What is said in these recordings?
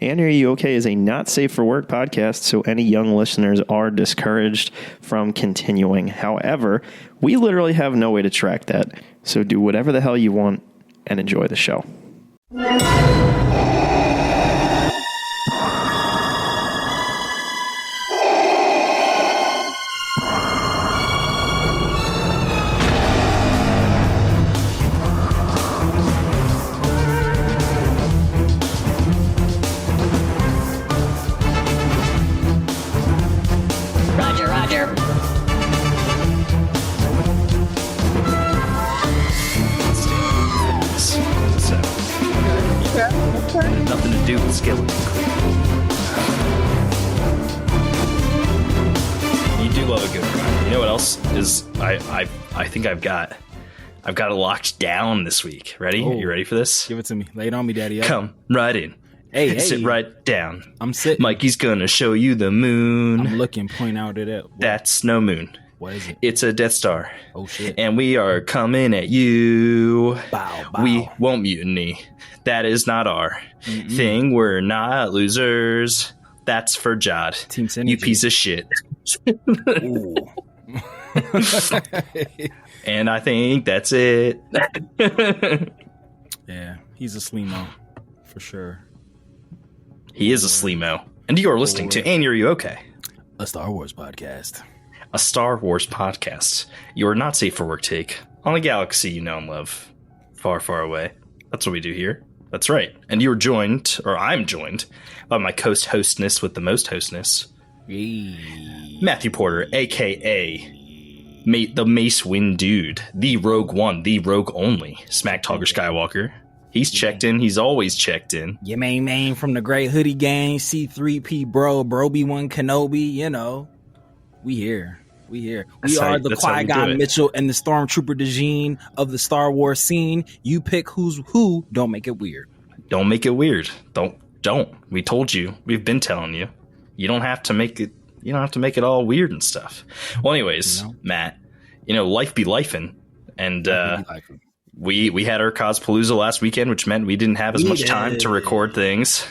And Are You Okay is a not safe for work podcast, so any young listeners are discouraged from continuing. However, we literally have no way to track that, so do whatever the hell you want and enjoy the show. Nothing to do with skeleton crew. You do love a good ride. You know what else is I think I've got it locked down this week. Ready? Oh, you ready for this? Give it to me. Lay it on me, Daddy. Come right in. Hey. Sit right down. I'm sitting. Mikey's gonna show you the moon. I'm looking. Point out at it. That's no moon. What is it? It's a Death Star. Oh shit! And we are coming at you. Bow. We won't mutiny. That is not our thing. We're not losers. That's for Jod. Team Synergy. You piece of shit. Ooh. And I think that's it. Yeah, he's a Sleemo for sure. He is a Sleemo. And you are listening to And Are You Okay? A Star Wars podcast. A Star Wars podcast. Your not safe for work take on a galaxy you know and love. Far, far away. That's what we do here. That's right. And you're joined, or I'm joined, by my co-hostness with the most hostness. Hey. Matthew Porter, a.k.a. the Mace Wind Dude. The Rogue One. The Rogue Only. Smack Talker Skywalker. He's checked in. He's always checked in. Your main from the Great Hoodie Gang. C3P bro. Broby1 Kenobi. You know. We here. We are the Qui-Gon Mitchell and the Stormtrooper Dejeen of the Star Wars scene. You pick who's who. Don't make it weird. Don't make it weird. Don't. We told you. We've been telling you. You don't have to make it. You don't have to make it all weird and stuff. Well, anyways, Matt, life be lifing, and we had our Cospalooza last weekend, which meant we didn't have as much time to record things.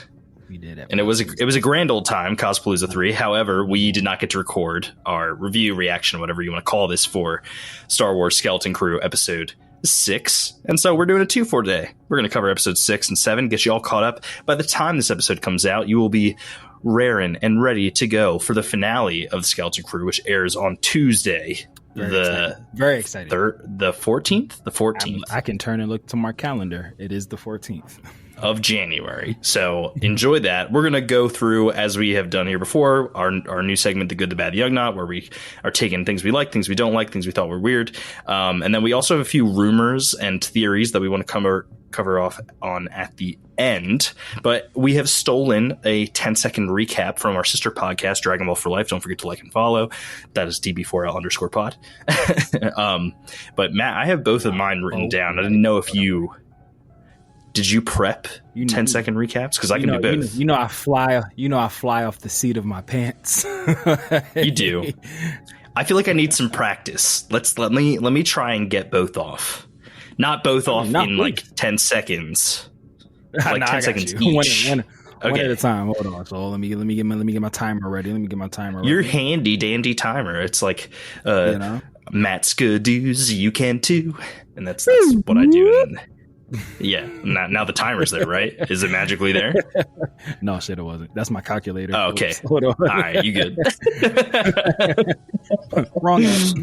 We did, and it was a grand old time, Cospalooza 3. However, we did not get to record our review, reaction, whatever you want to call this, for Star Wars Skeleton Crew episode 6. And so we're doing a 2 for today. We're going to cover episodes 6 and 7, get you all caught up. By the time this episode comes out, you will be raring and ready to go for the finale of the Skeleton Crew, which airs on Tuesday. Very excited. The 14th? The 14th. I can turn and look to my calendar. It is the 14th. Of January. So enjoy that. We're going to go through, as we have done here before, our new segment, The Good, the Bad, the Young Not, where we are taking things we like, things we don't like, things we thought were weird. And then we also have a few rumors and theories that we want to cover off on at the end. But we have stolen a 10-second recap from our sister podcast, Dragon Ball for Life. Don't forget to like and follow. That is DB4L_pod. But Matt, I have both of mine written down. I didn't know if you... Did you prep 10-second recaps? Because I can do both. I fly off the seat of my pants. You do. I feel like I need some practice. Let me try and get both off. Not both off in like 10 seconds. Like 10 seconds each. One at a time. Hold on. So let me get my timer ready. Your handy dandy timer. It's like Matt Skadoos, you can too. And that's what I do. Yeah, now the timer's there, right? Is it magically there? No, shit, it wasn't. That's my calculator. Oh, okay. Hold on. All right, you good. Wrong answer.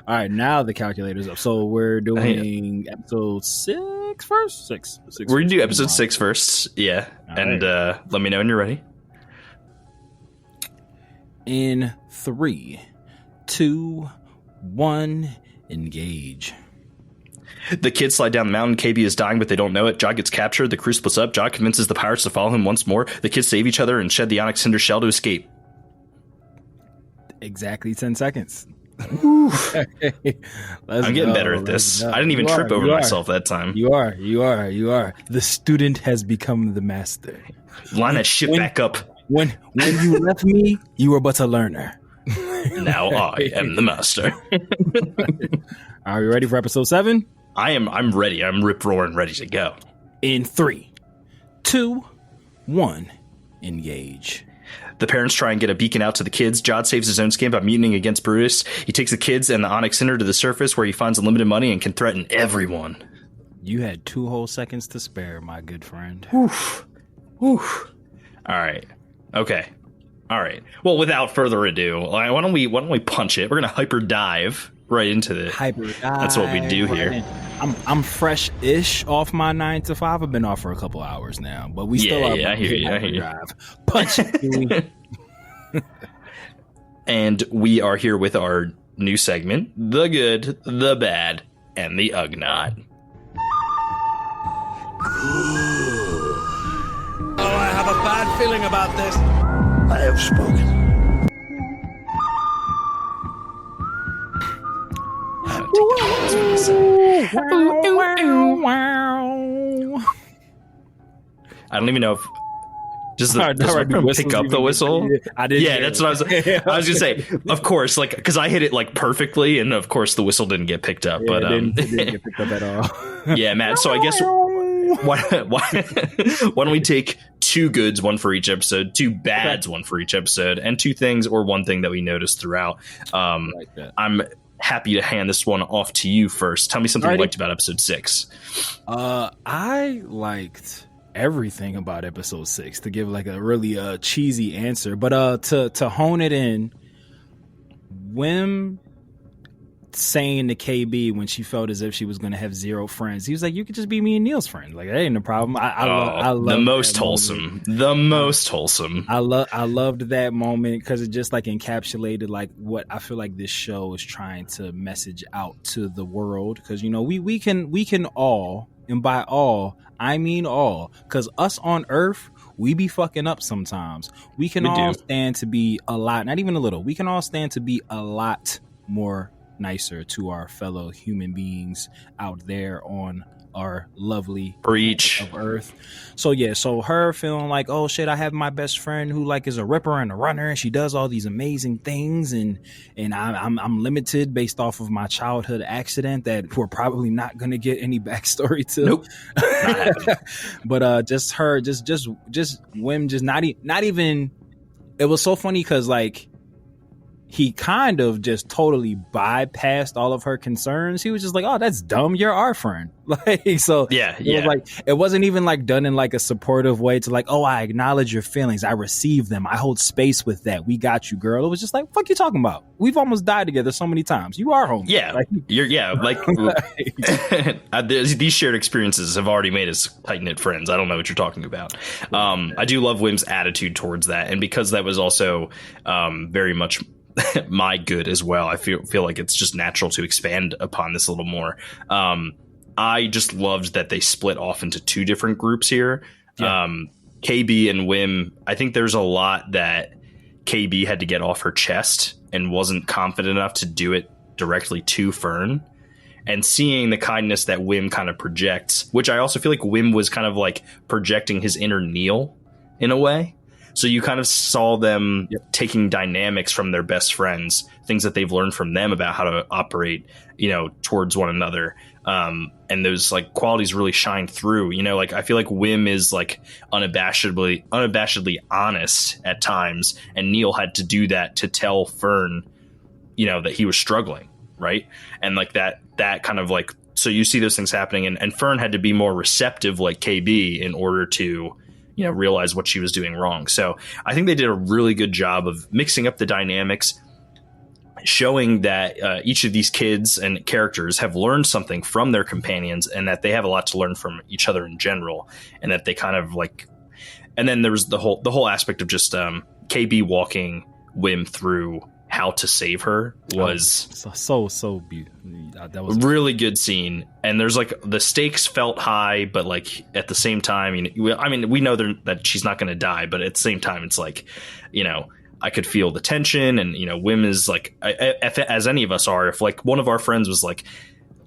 All right, now the calculator's up. So we're doing episode 6 first? Six we're going to do episode 6 first, yeah. All and right. Let me know when you're ready. In 3, 2, 1, engage. The kids slide down the mountain. KB is dying, but they don't know it. Jod gets captured. The crew splits up. Jod convinces the pirates to follow him once more. The kids save each other and shed the Onyx Cinder shell to escape. Exactly 10 seconds. I'm getting better at this. I didn't even trip over myself that time. You are. The student has become the master. Line that shit back up. When you left me, you were but a learner. Now I am the master. Are you ready for episode 7? I'm ready. I'm rip roaring ready to go. In 3, 2, 1. Engage. The parents try and get a beacon out to the kids. Jod saves his own skin by mutinying against Brutus. He takes the kids and the Onyx Center to the surface where he finds unlimited money and can threaten everyone. You had 2 whole seconds to spare, my good friend. Oof. Oof. All right. Okay. All right. Well, without further ado, why don't we punch it? We're gonna hyper dive right into it. Hyper dive. That's what we do here. I'm fresh-ish off my 9 to 5. I've been off for a couple hours now, but we still are. I hear you. Drive. Punch it. And we are here with our new segment, The Good, the Bad, and the Ugnaught. Oh, I have a bad feeling about this. I have spoken. I don't even know if just pick up the whistle. I did. Yeah, that's what I was gonna say. Of course, like because I hit it like perfectly, and of course the whistle didn't get picked up. But it didn't get picked up at all. Yeah, Matt. So I guess why don't we take 2 goods, 1 for each episode, 2 bads, 1 for each episode, and 2 things or 1 thing that we noticed throughout. Like that. I'm happy to hand this one off to you first. Tell me something you liked about episode 6. I liked everything about episode 6, to give like a really cheesy answer, but to hone it in, Wim saying to KB when she felt as if she was going to have 0 friends, he was like, you could just be me and Neil's friend. Like, that ain't a problem. I love the most wholesome moment. The most wholesome. I loved that moment because it just like encapsulated like what I feel like this show is trying to message out to the world, because you know we can all, and by all I mean all, because us on Earth, we be fucking up sometimes. We can all stand to be a lot, not even a little, we can all stand to be a lot more nicer to our fellow human beings out there on our lovely breach of Earth. So yeah, so her feeling like, oh shit, I have my best friend who like is a ripper and a runner, and she does all these amazing things, and I'm limited based off of my childhood accident that we're probably not gonna get any backstory to. Nope. But just Wim, just not even. It was so funny because like, he kind of just totally bypassed all of her concerns. He was just like, oh, that's dumb. You're our friend. Like, so yeah. It was like, it wasn't even like done in like a supportive way to like, oh, I acknowledge your feelings. I receive them. I hold space with that. We got you, girl. It was just like, fuck you talking about? We've almost died together so many times. You are home. Yeah. Like, these shared experiences have already made us tight-knit friends. I don't know what you're talking about. I do love Wim's attitude towards that. And because that was also very much my good as well, I feel like it's just natural to expand upon this a little more. I just loved that they split off into 2 different groups here. Yeah. KB and Wim, I think there's a lot that KB had to get off her chest and wasn't confident enough to do it directly to Fern. And seeing the kindness that Wim kind of projects, which I also feel like Wim was kind of like projecting his inner Neil in a way. So you kind of saw them taking dynamics from their best friends, things that they've learned from them about how to operate, you know, towards one another. And those like qualities really shine through, you know, like I feel like Wim is like unabashedly honest at times. And Neil had to do that to tell Fern, you know, that he was struggling. Right. And like that kind of like, so you see those things happening, and Fern had to be more receptive like KB in order to, you know, realize what she was doing wrong. So I think they did a really good job of mixing up the dynamics, showing that each of these kids and characters have learned something from their companions, and that they have a lot to learn from each other in general, and that they kind of like, and then there was the whole aspect of just KB walking Wim through how to save her was so beautiful. That was really good scene. And there's like the stakes felt high, but like at the same time, you know, I mean, we know that she's not going to die, but at the same time, it's like, you know, I could feel the tension, and you know, Wim is like, as any of us are, if like one of our friends was like,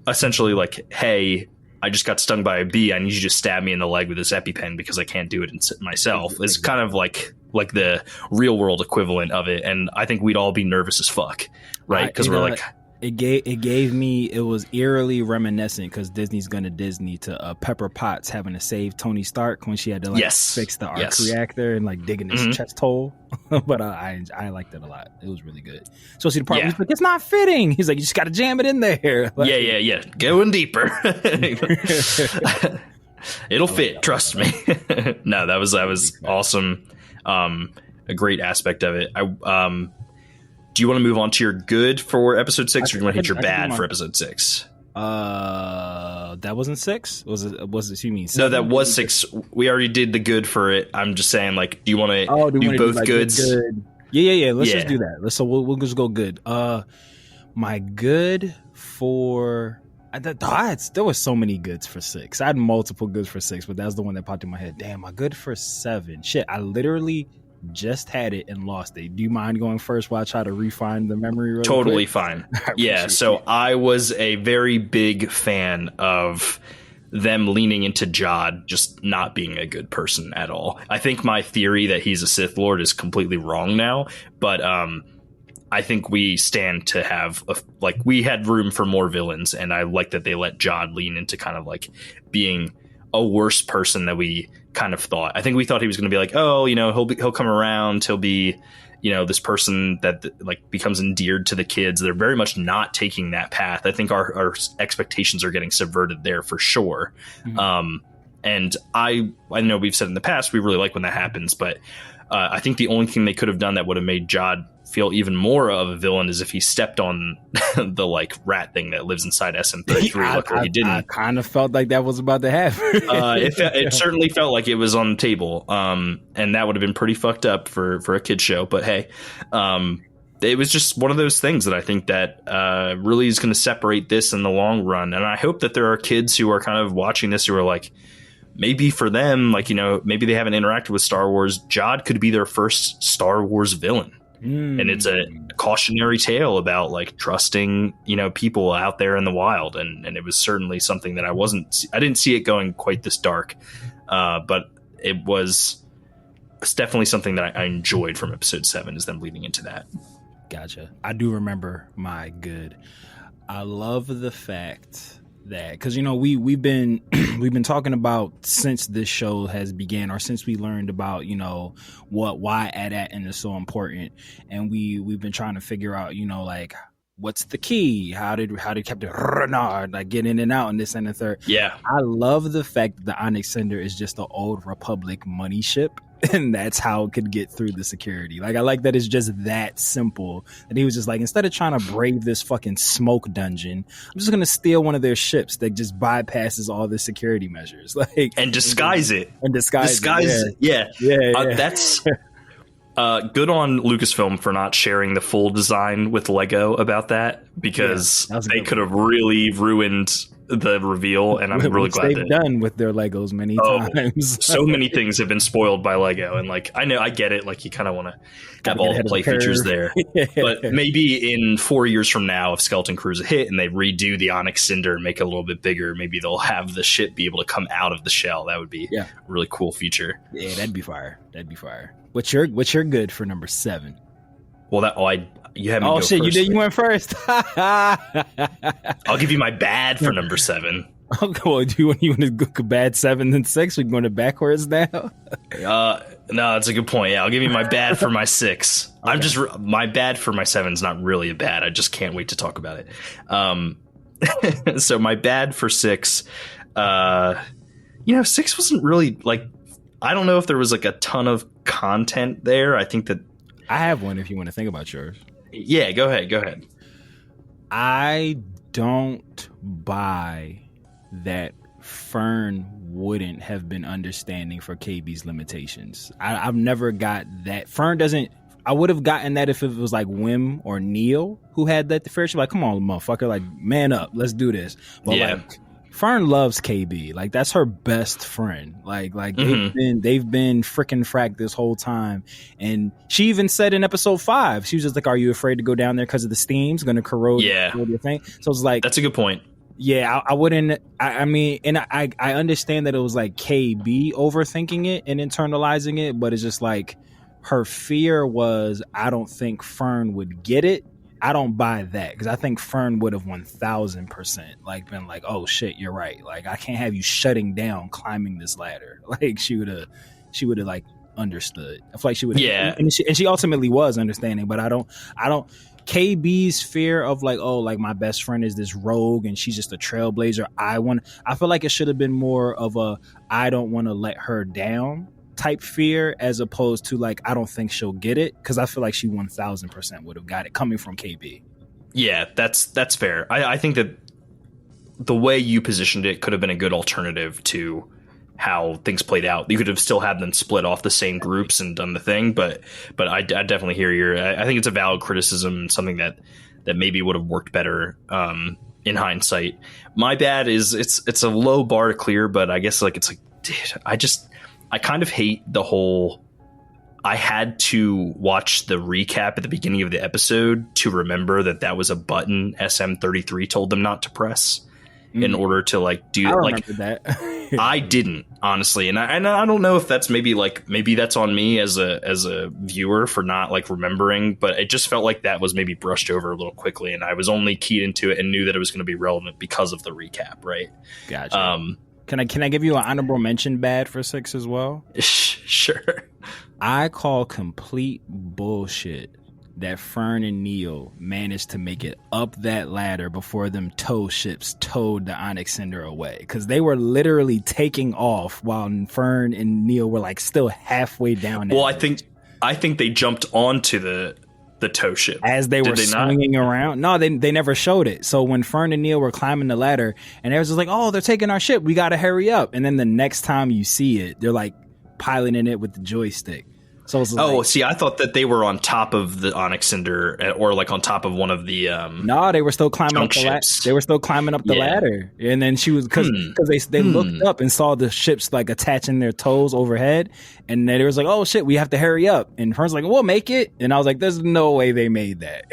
essentially like, hey, I just got stung by a bee, I need you to stab me in the leg with this EpiPen because I can't do it myself. It's kind of like the real world equivalent of it. And I think we'd all be nervous as fuck, right? Because we're like, It was eerily reminiscent because Disney's gonna Disney to Pepper Potts having to save Tony Stark when she had to fix the arc reactor and digging his chest hole. But I liked it a lot. It was really good. Especially the part where he's like, it's not fitting. He's like, you just got to jam it in there. Yeah. Going deeper. It'll fit. Trust me. No, that was awesome. A great aspect of it. Do you want to move on to your good for episode 6, or do you want to hit your bad for episode 6? That wasn't 6. Was it? You mean 7? No, that was 6. We already did the good for it. I'm just saying, do you want to do both goods? Good. Yeah. Let's just do that. So we'll just go good. My good for. There were so many goods for 6. I had multiple goods for 6, but that's the one that popped in my head. Damn, my good for 7. Shit, I literally just had it and lost it. Do you mind going first while I try to refine the memory really Totally quick? Fine. Yeah, so I was a very big fan of them leaning into Jod just not being a good person at all. I think my theory that he's a Sith Lord is completely wrong now, but I think we stand to have we had room for more villains, and I like that they let Jod lean into kind of being a worse person that we kind of thought. I think we thought he was going to be he'll come around, he'll be this person that becomes endeared to the kids. They're very much not taking that path. I think our expectations are getting subverted there for sure. Mm-hmm. And I know we've said in the past we really like when that happens, but I think the only thing they could have done that would have made Jod feel even more of a villain is if he stepped on the rat thing that lives inside SM-33. Luckily he didn't. I kind of felt like that was about to happen. It certainly felt like it was on the table, and that would have been pretty fucked up for a kid's show. But hey, it was just one of those things that I think that really is going to separate this in the long run. And I hope that there are kids who are kind of watching this who are maybe for them, maybe they haven't interacted with Star Wars. Jod could be their first Star Wars villain. And it's a cautionary tale about trusting, people out there in the wild. And it was certainly something that I didn't see it going quite this dark. But it's definitely something that I enjoyed from episode 7 is them leading into that. Gotcha. I do remember my good. I love the fact that, because we've been talking about since this show has began, or since we learned about why AT-AT is so important, and we've been trying to figure out what's the key, how did Captain Rannod get in and out and this and the third. Yeah, I love the fact that the Onyx Cinder is just an old Republic money ship, and that's how it could get through the security. I like that it's just that simple, that he was just instead of trying to brave this fucking smoke dungeon, I'm just gonna steal one of their ships that just bypasses all the security measures, and disguise it. Yeah. That's good on Lucasfilm for not sharing the full design with Lego about that, because they could have really ruined the reveal, and I'm really glad they've done with their Legos many times. So many things have been spoiled by Lego, and I get it, you kind of want to have all the play features there. But maybe in 4 years from now, if Skeleton Crew's a hit and they redo the Onyx Cinder and make it a little bit bigger, maybe they'll have the ship be able to come out of the shell. That would be a really cool feature. Yeah, that'd be fire. What's your good for number 7? Well, you haven't. Oh shit! First, you went first. I'll give you my bad for number 7. Okay, well, do you want to go bad 7 then 6? We're going to backwards now. No, that's a good point. Yeah, I'll give you my bad for my 6. Okay. My bad for my 7 is not really a bad. I just can't wait to talk about it. So my bad for 6. 6 wasn't really I don't know if there was a ton of content there. I think that I have one if you want to think about yours. Yeah, go ahead. I don't buy that Fern wouldn't have been understanding for KB's limitations. I've never got that. Fern doesn't. I would have gotten that if it was Wim or Neil who had that first. Come on, motherfucker, man up, let's do this. But Fern loves KB. That's her best friend. They've been freaking fracked this whole time. And she even said in episode 5, she was just are you afraid to go down there because of the steam's going to corrode your thing? So it's that's a good point. Yeah, I wouldn't. I mean, and I understand that it was KB overthinking it and internalizing it, but it's just her fear was, I don't think Fern would get it. I don't buy that because I think Fern would have 1000% like been like, oh shit, you're right. Like I can't have you shutting down climbing this ladder. Like she would have like understood. I feel like she would. Yeah, and she ultimately was understanding. But I don't. KB's fear of like, oh, like my best friend is this rogue and she's just a trailblazer. I feel like it should have been more of a I don't want to let her down type fear as opposed to like I don't think she'll get it, because I feel like she 1000% would have got it coming from KB. Yeah, that's fair. I think that the way you positioned it could have been a good alternative to how things played out. You could have still had them split off the same groups and done the thing, but I definitely hear I think it's a valid criticism and something that maybe would have worked better in hindsight. My bad is it's a low bar to clear, but I guess like it's like, dude, I kind of hate the whole. I had to watch the recap at the beginning of the episode to remember that was a button SM33 told them not to press in order to like do. I like that. I didn't, honestly, and I don't know if that's maybe that's on me as a viewer for not like remembering, but it just felt like that was maybe brushed over a little quickly, and I was only keyed into it and knew that it was going to be relevant because of the recap, right? Gotcha. Can I give you an honorable mention bad for 6 as well? Sure. I call complete bullshit that Fern and Neil managed to make it up that ladder before them tow ships towed the Onyx Cinder away, because they were literally taking off while Fern and Neil were like still halfway down. Well, I think they jumped onto the tow ship as they were swinging around. No, they never showed it. So when Fern and Neil were climbing the ladder, and they was just like, "Oh, they're taking our ship. We got to hurry up." And then the next time you see it, they're like piloting it with the joystick. So it's see, I thought that they were on top of the Onyx Cinder, or like on top of one of the. No, they were still climbing up the ladder. They were still climbing up the ladder, and then she was because they looked up and saw the ships like attaching their toes overhead, and then it was like, "Oh shit, we have to hurry up." And Fern's like, "We'll make it," and I was like, "There's no way they made that."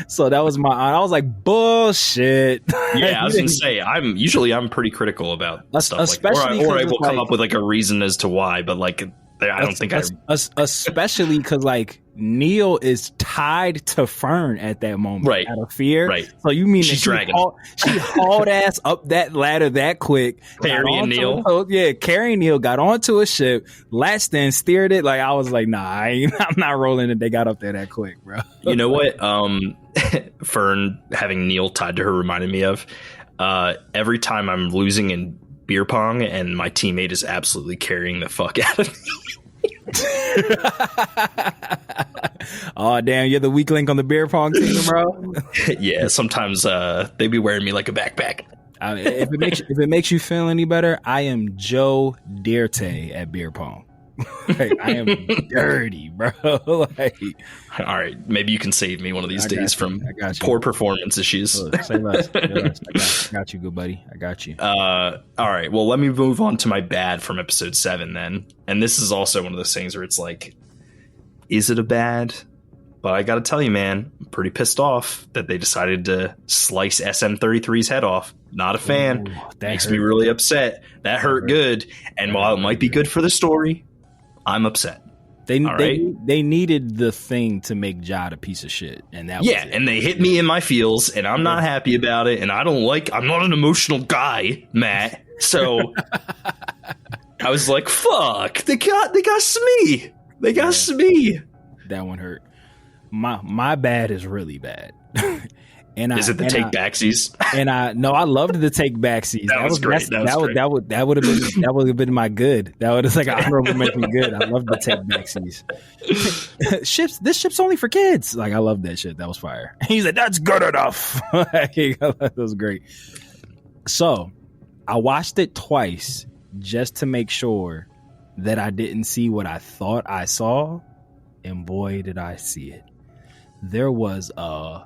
So that was I was like, "Bullshit." Yeah, I was gonna say I'm pretty critical about stuff like that. Or I will come up with like a reason as to why, but like I don't think especially because like Neil is tied to Fern at that moment, right? Out of fear, right? So you mean she's dragging? She hauled ass up that ladder that quick, carrying Neil. Carrying Neil, got onto a ship, latched in, steered it. Like I was like, nah, I'm not rolling it. They got up there that quick, bro. You know what? Fern having Neil tied to her reminded me of every time I'm losing in beer pong and my teammate is absolutely carrying the fuck out of me. Oh damn, you're the weak link on the beer pong team, bro. Yeah, sometimes they be wearing me like a backpack. If it makes you feel any better, I am Joe Dirte at beer pong. Like, I am dirty, bro. Like, all right, maybe you can save me one of these days from poor performance issues. Say less. I got you, good buddy. I got you. All right, well, let me move on to my bad from episode 7 then. And this is also one of those things where it's like, is it a bad? But I got to tell you, man, I'm pretty pissed off that they decided to slice SM33's head off. Not a fan. Ooh, makes me really upset. That hurt good. And while it might be good for the story, I'm upset. They needed the thing to make Jod a piece of shit, and that was it. And they hit me in my feels, and I'm not happy about it. And I'm not an emotional guy, Matt. So I was like, "Fuck! They got Smee. They got Smee." That one hurt. My bad is really bad. And is it the take backsies? And I loved the take backsies. That was great. That would have been my good. That would have like an honorable mention good. I love the take backsies. This ship's only for kids. Like I love that shit. That was fire. He's like, that's good enough. That was great. So I watched it twice just to make sure that I didn't see what I thought I saw, and boy, did I see it. There was a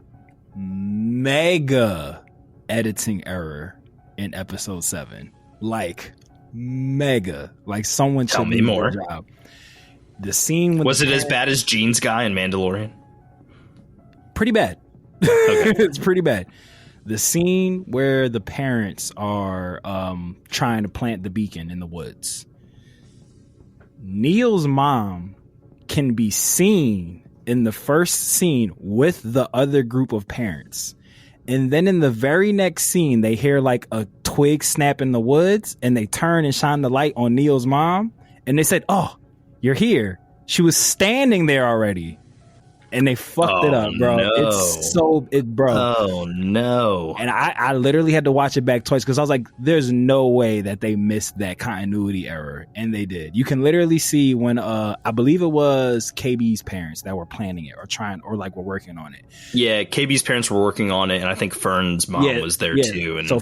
mega editing error in episode 7. Like mega. Like someone tell me more. Job. The scene was it as bad as Gene's guy in Mandalorian? Pretty bad. Okay. It's pretty bad. The scene where the parents are trying to plant the beacon in the woods. Neil's mom can be seen in the first scene with the other group of parents. And then in the very next scene, they hear like a twig snap in the woods, and they turn and shine the light on Neil's mom. And they said, "Oh, you're here." She was standing there already. And they fucked it up, bro. No. It's bro. Oh no. And I literally had to watch it back twice because I was like, there's no way that they missed that continuity error. And they did. You can literally see when I believe it was KB's parents that were planning it or were working on it. Yeah, KB's parents were working on it, and I think Fern's mom was there too. And so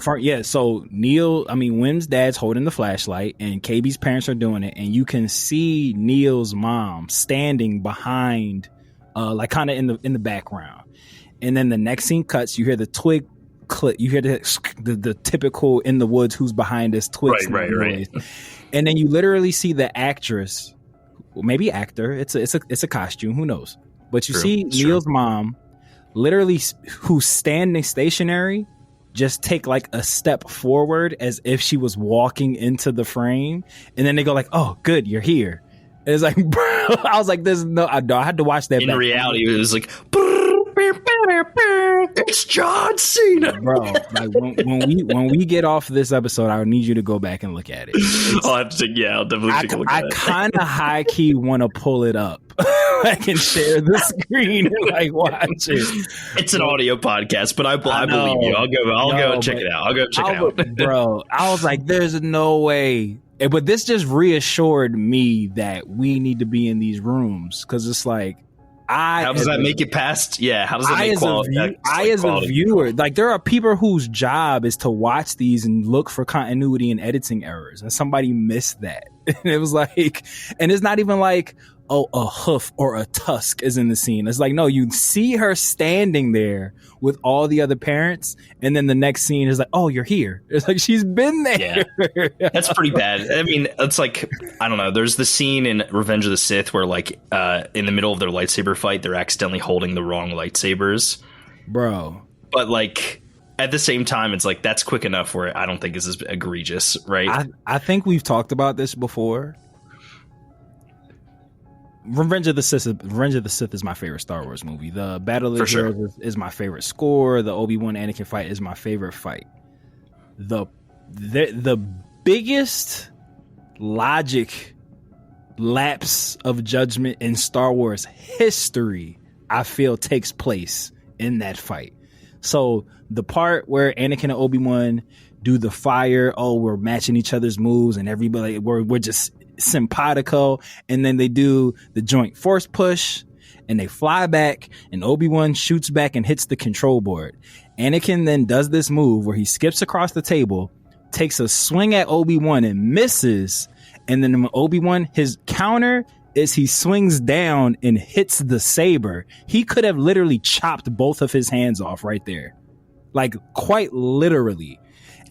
Wim's dad's holding the flashlight and KB's parents are doing it, and you can see Neil's mom standing behind kind of in the background. And then the next scene cuts, you hear the twig click, you hear the typical in the woods, who's behind this twig, right. And then you literally see the actress, maybe actor, it's a costume, who knows, but you see Neil's mom literally, who's standing stationary, just take like a step forward as if she was walking into the frame, and then they go like, "Oh good, you're here." It's like, bro, I was like, "There's no." I had to watch that. In reality, it was like, "It's John Cena, bro." Like when we get off this episode, I need you to go back and look at it. I'll definitely take a look at it. I kind of high key want to pull it up. I can share the screen and like watch it. It's an audio podcast, but I believe you. I'll go check it out. I'll go check it out, bro. I was like, "There's no way." But this just reassured me that we need to be in these rooms, because it's like, how does that make it past? Yeah, how does that make quality? I as a viewer, like, there are people whose job is to watch these and look for continuity and editing errors, and somebody missed that. And it was like, and it's not even like, oh, a hoof or a tusk is in the scene. It's like, no, you see her standing there with all the other parents, and then the next scene is like, oh, you're here. It's like, she's been there. Yeah, that's pretty bad. I mean, it's like, I don't know. There's the scene in Revenge of the Sith where, like, in the middle of their lightsaber fight, they're accidentally holding the wrong lightsabers. Bro. But, like, at the same time, it's like, that's quick enough where I don't think it's as egregious, right? I think we've talked about this before. Revenge of the Sith is my favorite Star Wars movie. The Battle of the Heroes is my favorite score. The Obi-Wan Anakin fight is my favorite fight. The biggest logic lapse of judgment in Star Wars history, I feel, takes place in that fight. So the part where Anakin and Obi-Wan do the fire, we're matching each other's moves, and everybody, we're just simpatico, and then they do the joint force push, and they fly back, and Obi-Wan shoots back and hits the control board. Anakin then does this move where he skips across the table, takes a swing at Obi-Wan and misses, and then Obi-Wan, his counter is he swings down and hits the saber. He could have literally chopped both of his hands off right there, like, quite literally.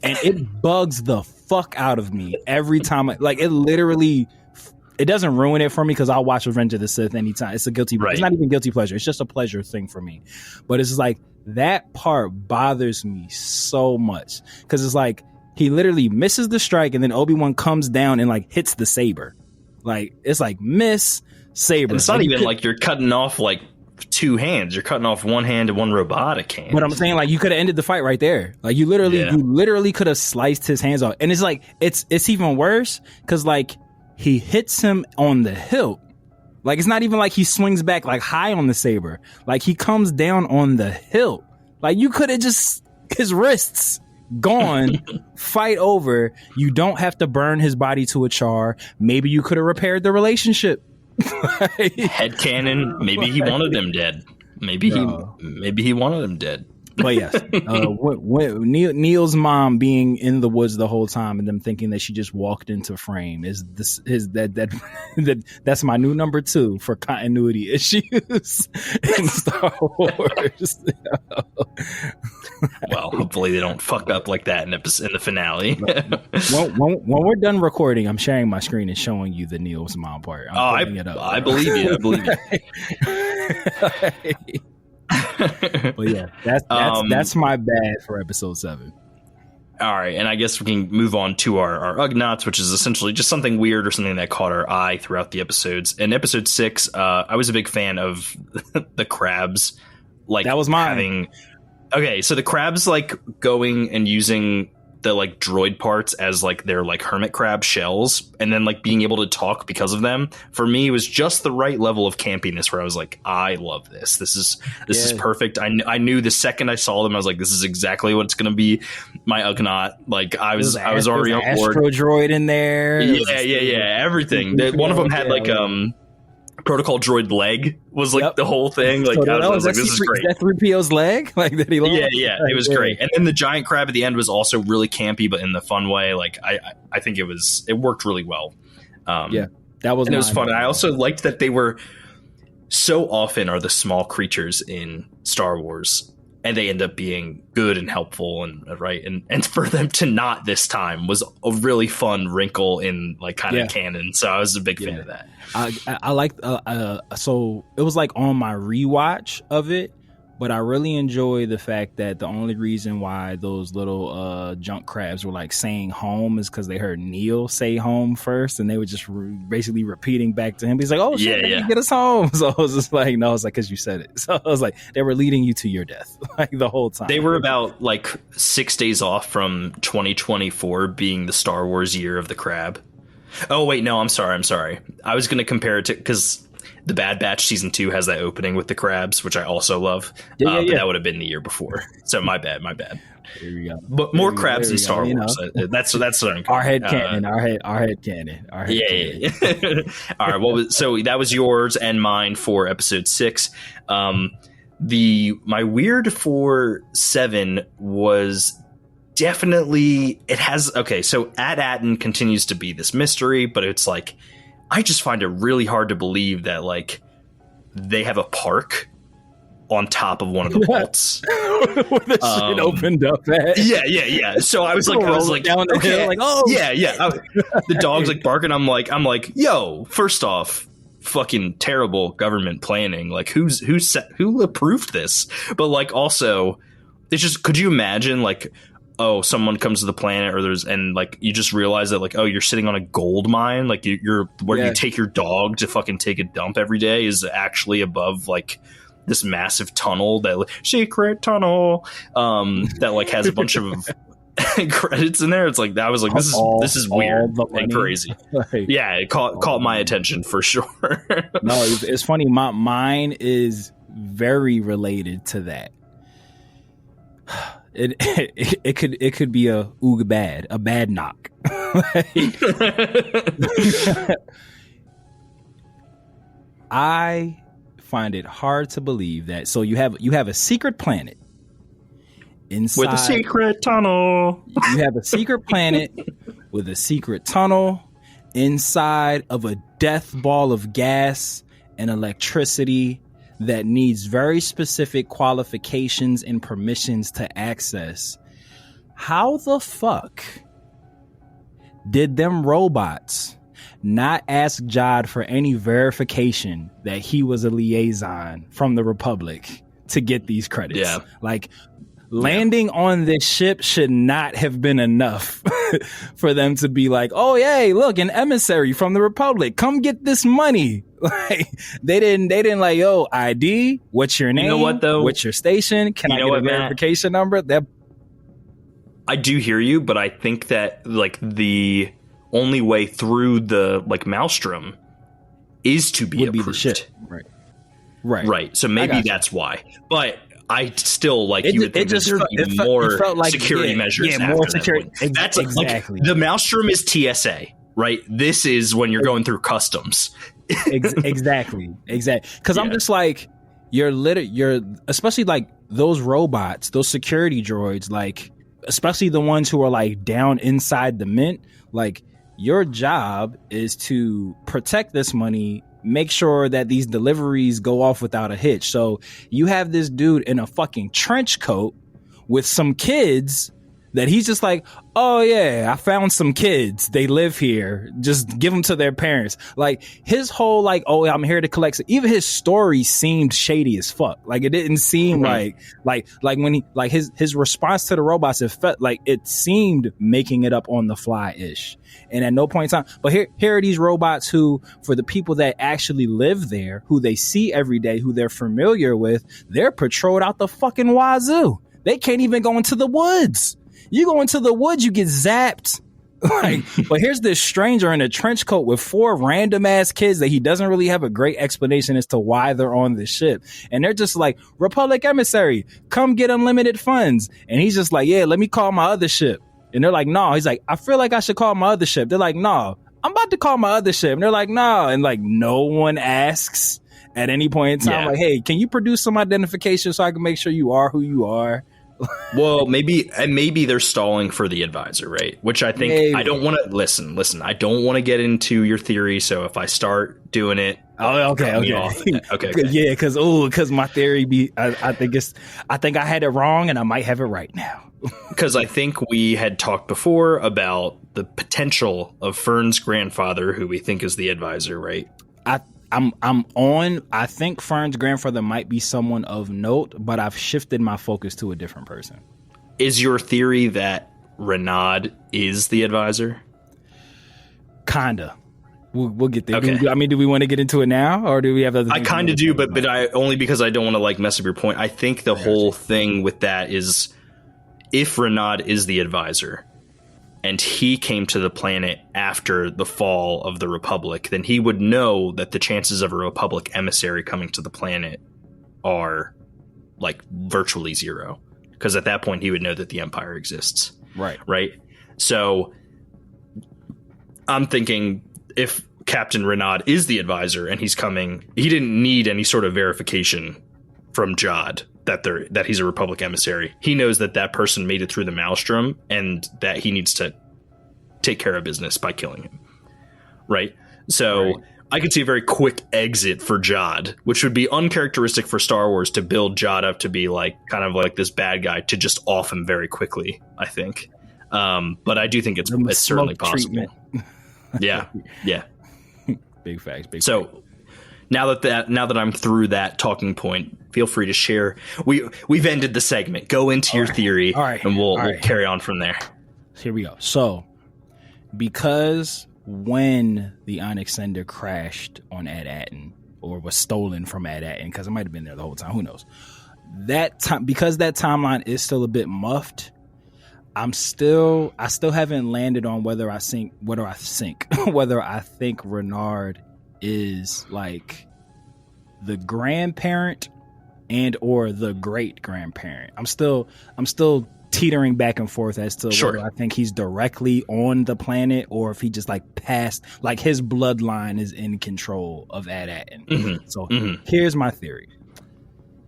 And it bugs the fuck out of me every time. Like, it doesn't ruin it for me, because I'll watch Revenge of the Sith anytime. It's a guilty pleasure. It's not even guilty pleasure. It's just a pleasure thing for me. But it's like, that part bothers me so much, because it's like, he literally misses the strike, and then Obi-Wan comes down and like hits the saber. Like, it's like, miss, saber. And it's not even like you're cutting off like two hands. You're cutting off one hand and one robotic hand. But I'm saying, like, you could have ended the fight right there. Like, you literally could have sliced his hands off. And it's like, it's even worse, because like, he hits him on the hilt. Like, it's not even like he swings back like high on the saber. Like, he comes down on the hilt. Like, you could have just, his wrists gone, fight over. You don't have to burn his body to a char. Maybe you could have repaired the relationship. Headcanon, maybe he wanted him dead. Maybe he wanted him dead. But yes, Neil's mom being in the woods the whole time and them thinking that she just walked into frame that's my new number 2 for continuity issues in Star Wars. Well, hopefully they don't fuck up like that in the finale. when we're done recording, I'm sharing my screen and showing you the Neil's mom part. I believe you. But yeah, that's my bad for episode 7. All right, and I guess we can move on to our Ugnaughts, which is essentially just something weird or something that caught our eye throughout the episodes. In episode 6, I was a big fan of the crabs. Like, that was mine. Okay, so the crabs like going and using the like droid parts as like their like hermit crab shells, and then like being able to talk because of them. For me, it was just the right level of campiness where I was like, I love this. This is perfect. I knew the second I saw them, I was like, this is exactly what it's going to be. My Ugnaught. Like I was already on board. Astro droid in there. Yeah. Everything. One of them had like protocol droid leg was like the whole thing. Like I was like, this is great. Is that 3PO's leg? Like that he lost? Yeah, it was great. And then the giant crab at the end was also really campy, but in the fun way. Like I think it worked really well. That was. And it was fun. And I also liked that they were so often are the small creatures in Star Wars, and they end up being good and helpful and right. And for them to not this time was a really fun wrinkle in like kind of canon. So I was a big fan of that. I liked so it was like on my rewatch of it, but I really enjoy the fact that the only reason why those little junk crabs were like saying home is because they heard Neil say home first, and they were just basically repeating back to him. He's like, "Oh shit, get us home." So I was just like, "No," it's like because you said it. So I was like, they were leading you to your death like the whole time. They were about like 6 days off from 2024 being the Star Wars year of the crab. Oh wait, no, I'm sorry. I was going to compare it to because the Bad Batch season 2 has that opening with the crabs, which I also love. But that would have been the year before. So my bad. There we go. But more crabs in Star Wars. That's what I'm. Our head canon. Our head canon. Yeah. All right. So that was yours and mine for episode 6. My weird for 7 was. Definitely, it has. Okay, so At-Atten continues to be this mystery, but it's like I just find it really hard to believe that like they have a park on top of one of the vaults. Where the shit opened up at. Yeah. So I was like down the hill, like, oh yeah. The dog's like barking. I'm like, yo. First off, fucking terrible government planning. Like, who approved this? But like, also, it's just. Could you imagine like? Oh, someone comes to the planet and like you just realize that like, oh, you're sitting on a gold mine. Like you take your dog to fucking take a dump every day is actually above like this massive tunnel secret tunnel that like has a bunch of credits in there. It's like that was like this is weird and crazy. It caught my attention for sure. No, it's funny. Mine is very related to that. It could be a bad knock. I find it hard to believe that. So you have a secret planet inside with a secret tunnel. You have a secret planet with a secret tunnel inside of a death ball of gas and electricity that needs very specific qualifications and permissions to access. How the fuck did them robots not ask Jod for any verification that he was a liaison from the Republic to get these credits? Yeah. Like, landing on this ship should not have been enough for them to be like, oh, yay, look, an emissary from the Republic. Come get this money. Like, they didn't like, yo, ID, what's your name? You know what, though? What's your station? Can I get a verification number? I do hear you, but I think that like the only way through the like maelstrom is to be approved. Be the shit. Right. So maybe that's why. But I still like you would think there's more security measures. Yeah, more security. That's exactly. Like, the maelstrom is TSA, right? This is when you're going through customs. Exactly. Because I'm just like, you're especially like those robots, those security droids, like especially the ones who are like down inside the mint. Like, your job is to protect this money, make sure that these deliveries go off without a hitch. So you have this dude in a fucking trench coat with some kids that he's just like, oh yeah, I found some kids. They live here. Just give them to their parents. Like his whole like, oh, I'm here to collect. Even his story seemed shady as fuck. Like it didn't seem like when he like his response to the robots, it felt like it seemed making it up on the fly ish. And at no point in time, but here are these robots who, for the people that actually live there, who they see every day, who they're familiar with, they're patrolled out the fucking wazoo. They can't even go into the woods. You go into the woods, you get zapped. Like, but here's this stranger in a trench coat with 4 random ass kids that he doesn't really have a great explanation as to why they're on this ship. And they're just like, Republic emissary, come get unlimited funds. And he's just like, yeah, let me call my other ship. And they're like, no. He's like, I feel like I should call my other ship. They're like, no, I'm about to call my other ship. And they're like, no. And like, no one asks at any point in time, like, hey, can you produce some identification so I can make sure you are who you are? Well, maybe they're stalling for the advisor, right? Which I think I don't want to listen. I don't want to get into your theory. So if I start doing it, okay. Yeah, because my theory I think I had it wrong and I might have it right now. Because I think we had talked before about the potential of Fern's grandfather, who we think is the advisor, right? I think Fern's grandfather might be someone of note, but I've shifted my focus to a different person. Is your theory that Rannod is the advisor? Kinda. We'll get there. Okay. Do we want to get into it now, or do we have other things? I kind of do, but I only because I don't want to like mess up your point. I think the whole thing with that is, if Rannod is the advisor and he came to the planet after the fall of the Republic, then he would know that the chances of a Republic emissary coming to the planet are like virtually zero. Because at that point, he would know that the Empire exists. Right. So I'm thinking if Captain Rannod is the advisor and he's coming, he didn't need any sort of verification from Jod that he's a Republic emissary. He knows that person made it through the Maelstrom and that he needs to take care of business by killing him. Right. So I could see a very quick exit for Jod, which would be uncharacteristic for Star Wars to build Jod up to be like kind of like this bad guy, to just off him very quickly, I think. But I do think it's certainly possible. Yeah. Big facts. So now that I'm through that talking point, feel free to share. We've ended the segment. Go into your theory, and we'll carry on from there. Here we go. So, because when the Onyx Sender crashed on Ad-Atten, or was stolen from Ad-Atten, because it might have been there the whole time, who knows? That time, because that timeline is still a bit muffed, I still haven't landed on whether I think Rannod is like the grandparent and or the great grandparent. I'm still teetering back and forth as to whether I think he's directly on the planet or if he just like passed, like his bloodline is in control of Ad-Atten. So here's my theory.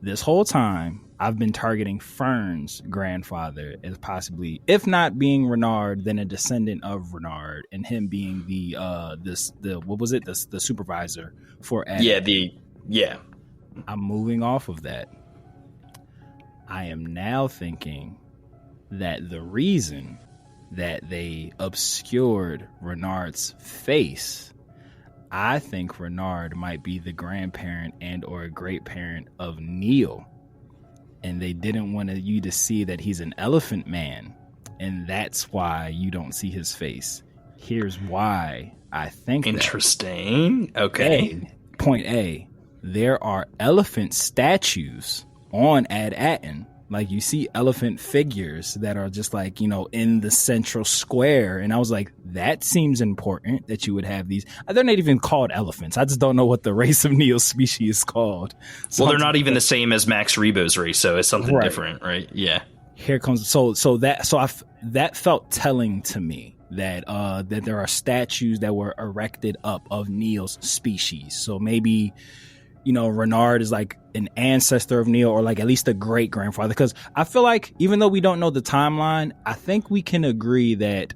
This whole time I've been targeting Fern's grandfather as possibly, if not being Rannod, then a descendant of Rannod, and him being the supervisor for Ad-Atten. I'm moving off of that. I am now thinking that the reason that they obscured Rannod's face, I think Rannod might be the grandparent and or a great parent of Neo. And they didn't want you to see that he's an elephant man. And that's why you don't see his face. Here's why I think interesting. Okay. Point A. There are elephant statues on Ad-Atten. Like, you see elephant figures that are just like, in the central square. And I was like, that seems important that you would have these. They're not even called elephants. I just don't know what the race of Neo species is called. So well, they're not even the same as Max Rebo's race, so it's something different, right? Yeah. Here comes that felt telling to me that there are statues that were erected up of Neo's species. So maybe Rannod is like an ancestor of Neo, or like at least a great grandfather. Because I feel like, even though we don't know the timeline, I think we can agree that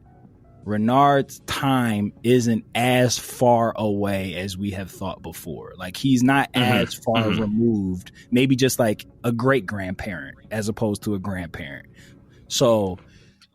Rannod's time isn't as far away as we have thought before. Like, he's not as far removed, maybe just like a great grandparent as opposed to a grandparent. So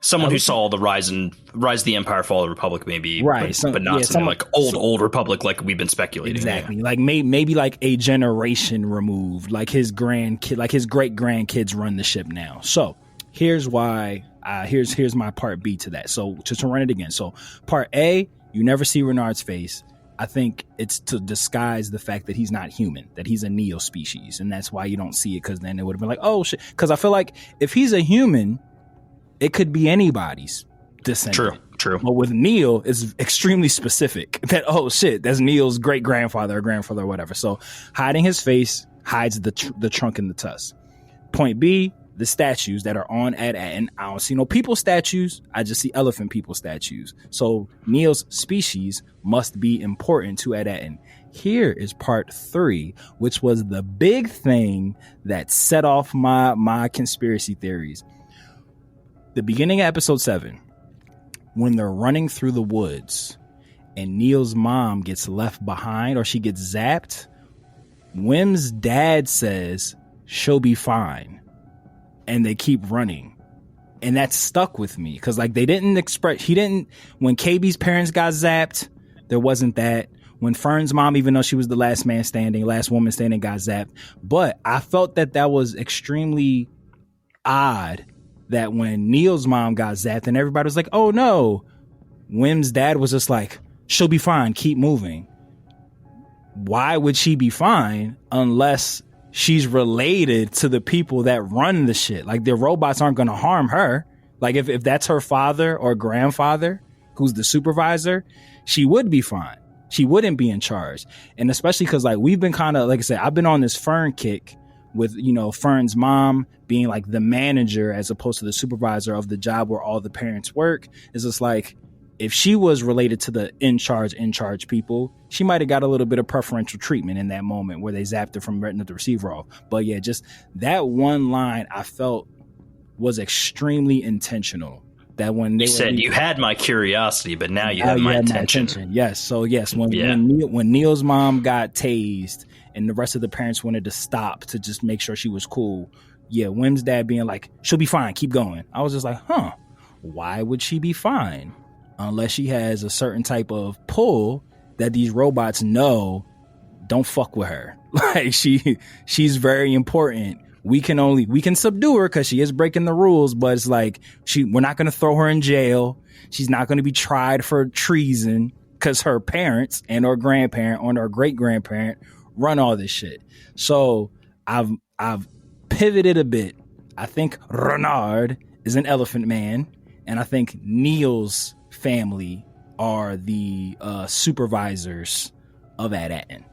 Someone who saw the rise of the Empire, fall of the Republic, maybe, right? But not something like old Republic, like we've been speculating. Exactly, like maybe like a generation removed, like his great grandkids run the ship now. So here's why. Here's my part B to that. So to run it again. So part A, you never see Rannod's face. I think it's to disguise the fact that he's not human, that he's a Neo species, and that's why you don't see it. Because then it would have been like, oh shit. Because I feel like if he's a human, it could be anybody's descendant. True. But with Neo, it's extremely specific that, oh shit, that's Neo's great grandfather or grandfather or whatever. So hiding his face hides the trunk and the tusk. Point B, the statues that are on Ad-Atin. I don't see no people statues. I just see elephant people statues. So Neo's species must be important to Ad-Atin. Here is part 3, which was the big thing that set off my conspiracy theories. The beginning of episode 7, when they're running through the woods and Neo's mom gets left behind or she gets zapped, Wim's dad says she'll be fine. And they keep running. And that stuck with me because like when KB's parents got zapped, there wasn't that. When Fern's mom, even though she was the last woman standing, got zapped. But I felt that was extremely odd that when Neo's mom got zapped and everybody was like, oh no, Wim's dad was just like, she'll be fine, keep moving. Why would she be fine unless she's related to the people that run the shit? Like, the robots aren't going to harm her. Like, if that's her father or grandfather, who's the supervisor, she would be fine. She wouldn't be in charge. And especially because, like, we've been kind of, like I said, I've been on this Fern kick with, Fern's mom being like the manager as opposed to the supervisor of the job where all the parents work. It's just like, if she was related to the in charge people, she might have got a little bit of preferential treatment in that moment where they zapped her from renting the receiver off. But yeah, just that one line I felt was extremely intentional. That when they said, you had my curiosity, but now you have my attention. Yes. So yes, when Neo's mom got tased and the rest of the parents wanted to stop to just make sure she was cool. Yeah, Wim's dad being like, she'll be fine, keep going. I was just like, why would she be fine? Unless she has a certain type of pull that these robots know, don't fuck with her. Like she's very important. We can subdue her because she is breaking the rules, but it's like we're not going to throw her in jail. She's not going to be tried for treason because her parents and her grandparent or her great grandparent run all this shit. So I've pivoted a bit. I think Rannod is an elephant man, and I think Neo's family are the supervisors of Ad-Atin.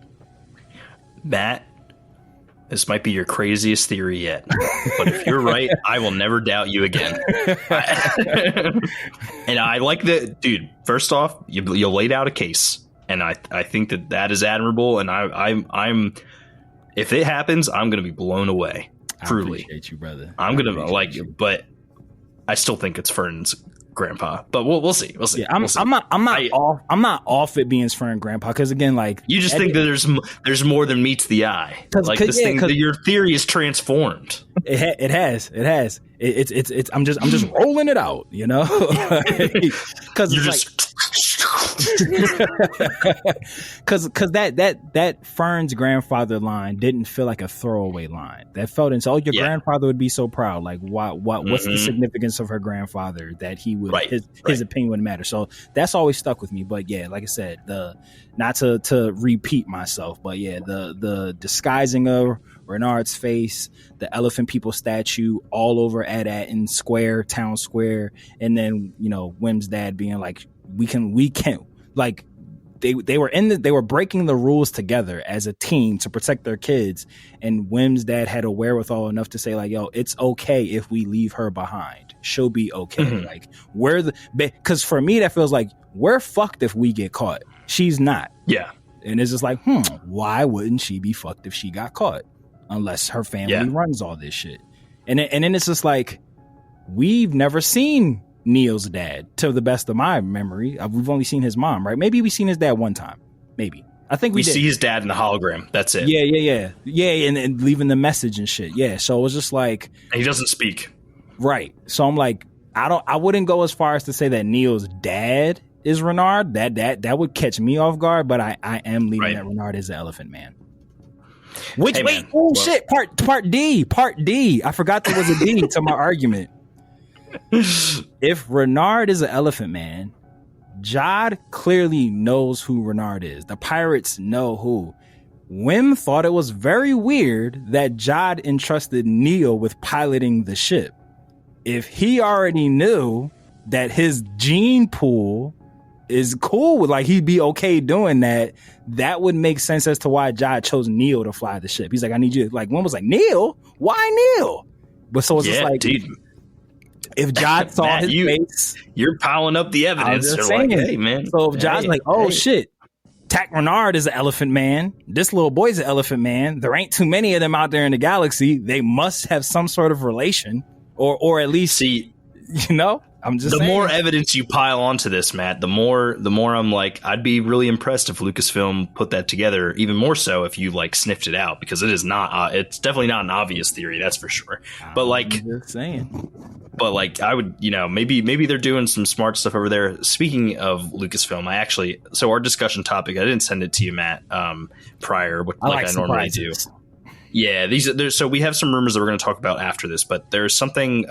Matt, this might be your craziest theory yet, but if you're right, I will never doubt you again. And I like that, dude. First off, you laid out a case, and I think that is admirable. And I'm if it happens, I'm gonna be blown away. Truly, I appreciate you, brother. I'm gonna like you, but I still think it's Fern's grandpa, but we'll see. We'll see. Yeah, I'm not off it being Fern grandpa because again, like you just think that there's more than meets the eye. Like this thing, your theory is transformed. It has. It's. I'm just rolling it out, because you're just. Because that Fern's grandfather line didn't feel like a throwaway line. That felt into your grandfather would be so proud. Like what's the significance of her grandfather that he would his opinion wouldn't matter. So that's always stuck with me. But yeah, like I said, not to repeat myself, but yeah, the disguising of Rannod's face, the elephant people statue all over Ad-Atin Square, town square, and then Wim's dad being like, we can like they were breaking the rules together as a team to protect their kids, and Wim's dad had a wherewithal enough to say like, yo, it's okay if we leave her behind, she'll be okay. Like because for me that feels like we're fucked if we get caught, she's not. And it's just like why wouldn't she be fucked if she got caught unless her family runs all this shit. And then it's just like we've never seen Neo's dad, to the best of my memory. We've only seen his mom, right? Maybe we've seen his dad one time. Maybe. I think we see his dad in the hologram. That's it. Yeah, and leaving the message and shit. Yeah, so it was just like... And he doesn't speak. Right. So I'm like, I wouldn't go as far as to say that Neo's dad is Rannod. That would catch me off guard, but I am leaving that Rannod is the Elephant Man. Shit, part D. I forgot there was a D to my argument. If Rannod is an Elephant Man, Jod clearly knows who Rannod is. The pirates know who. Wim thought it was very weird that Jod entrusted Neo with piloting the ship. If he already knew that his gene pool is cool with, like, he'd be okay doing that, that would make sense as to why Jod chose Neo to fly the ship. He's like, I need you. Like, one was like, Neo? Why Neo? But so it's just like, dude, if Jod saw Matt, his face, you're piling up the evidence. They're like, hey, man. So if Jod's like, oh shit, Tack Rannod is an Elephant Man. This little boy's an Elephant Man. There ain't too many of them out there in the galaxy. They must have some sort of relation, or at least, see, you know. I'm just saying. More evidence you pile onto this, Matt, the more I'm like, I'd be really impressed if Lucasfilm put that together. Even more so if you like sniffed it out, because it is not. It's definitely not an obvious theory, that's for sure. But like, I'm just saying. But like, I would, maybe they're doing some smart stuff over there. Speaking of Lucasfilm, so our discussion topic, I didn't send it to you, Matt, prior, like I normally do. Yeah, so we have some rumors that we're going to talk about after this, but there's something.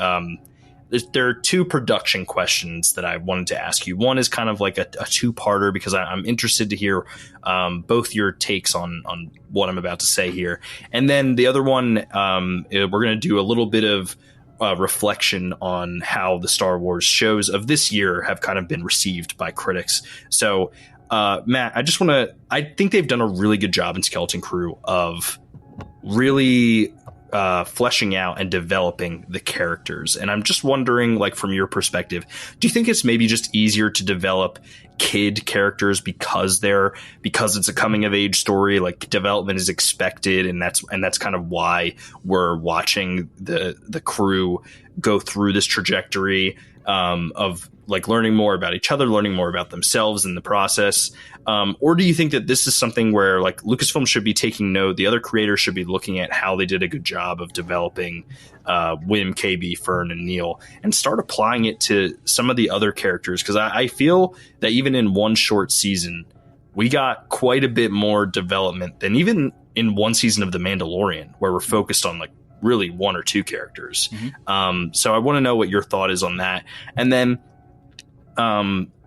There are two production questions that I wanted to ask you. One is kind of like a two-parter, because I'm interested to hear both your takes on what I'm about to say here. And then the other one, we're going to do a little bit of reflection on how the Star Wars shows of this year have kind of been received by critics. So, Matt, I think they've done a really good job in Skeleton Crew of really fleshing out and developing the characters. And I'm just wondering, like, from your perspective, do you think it's maybe just easier to develop kid characters because it's a coming of age story, like development is expected, and that's kind of why we're watching the crew go through this trajectory of like learning more about each other, learning more about themselves in the process? Or do you think that this is something where like Lucasfilm should be taking note, the other creators should be looking at how they did a good job of developing Wim, KB, Fern, and Neil, and start applying it to some of the other characters? Because I feel that even in one short season, we got quite a bit more development than even in one season of The Mandalorian, where we're focused on like really one or two characters. Mm-hmm. So I want to know what your thought is on that. And then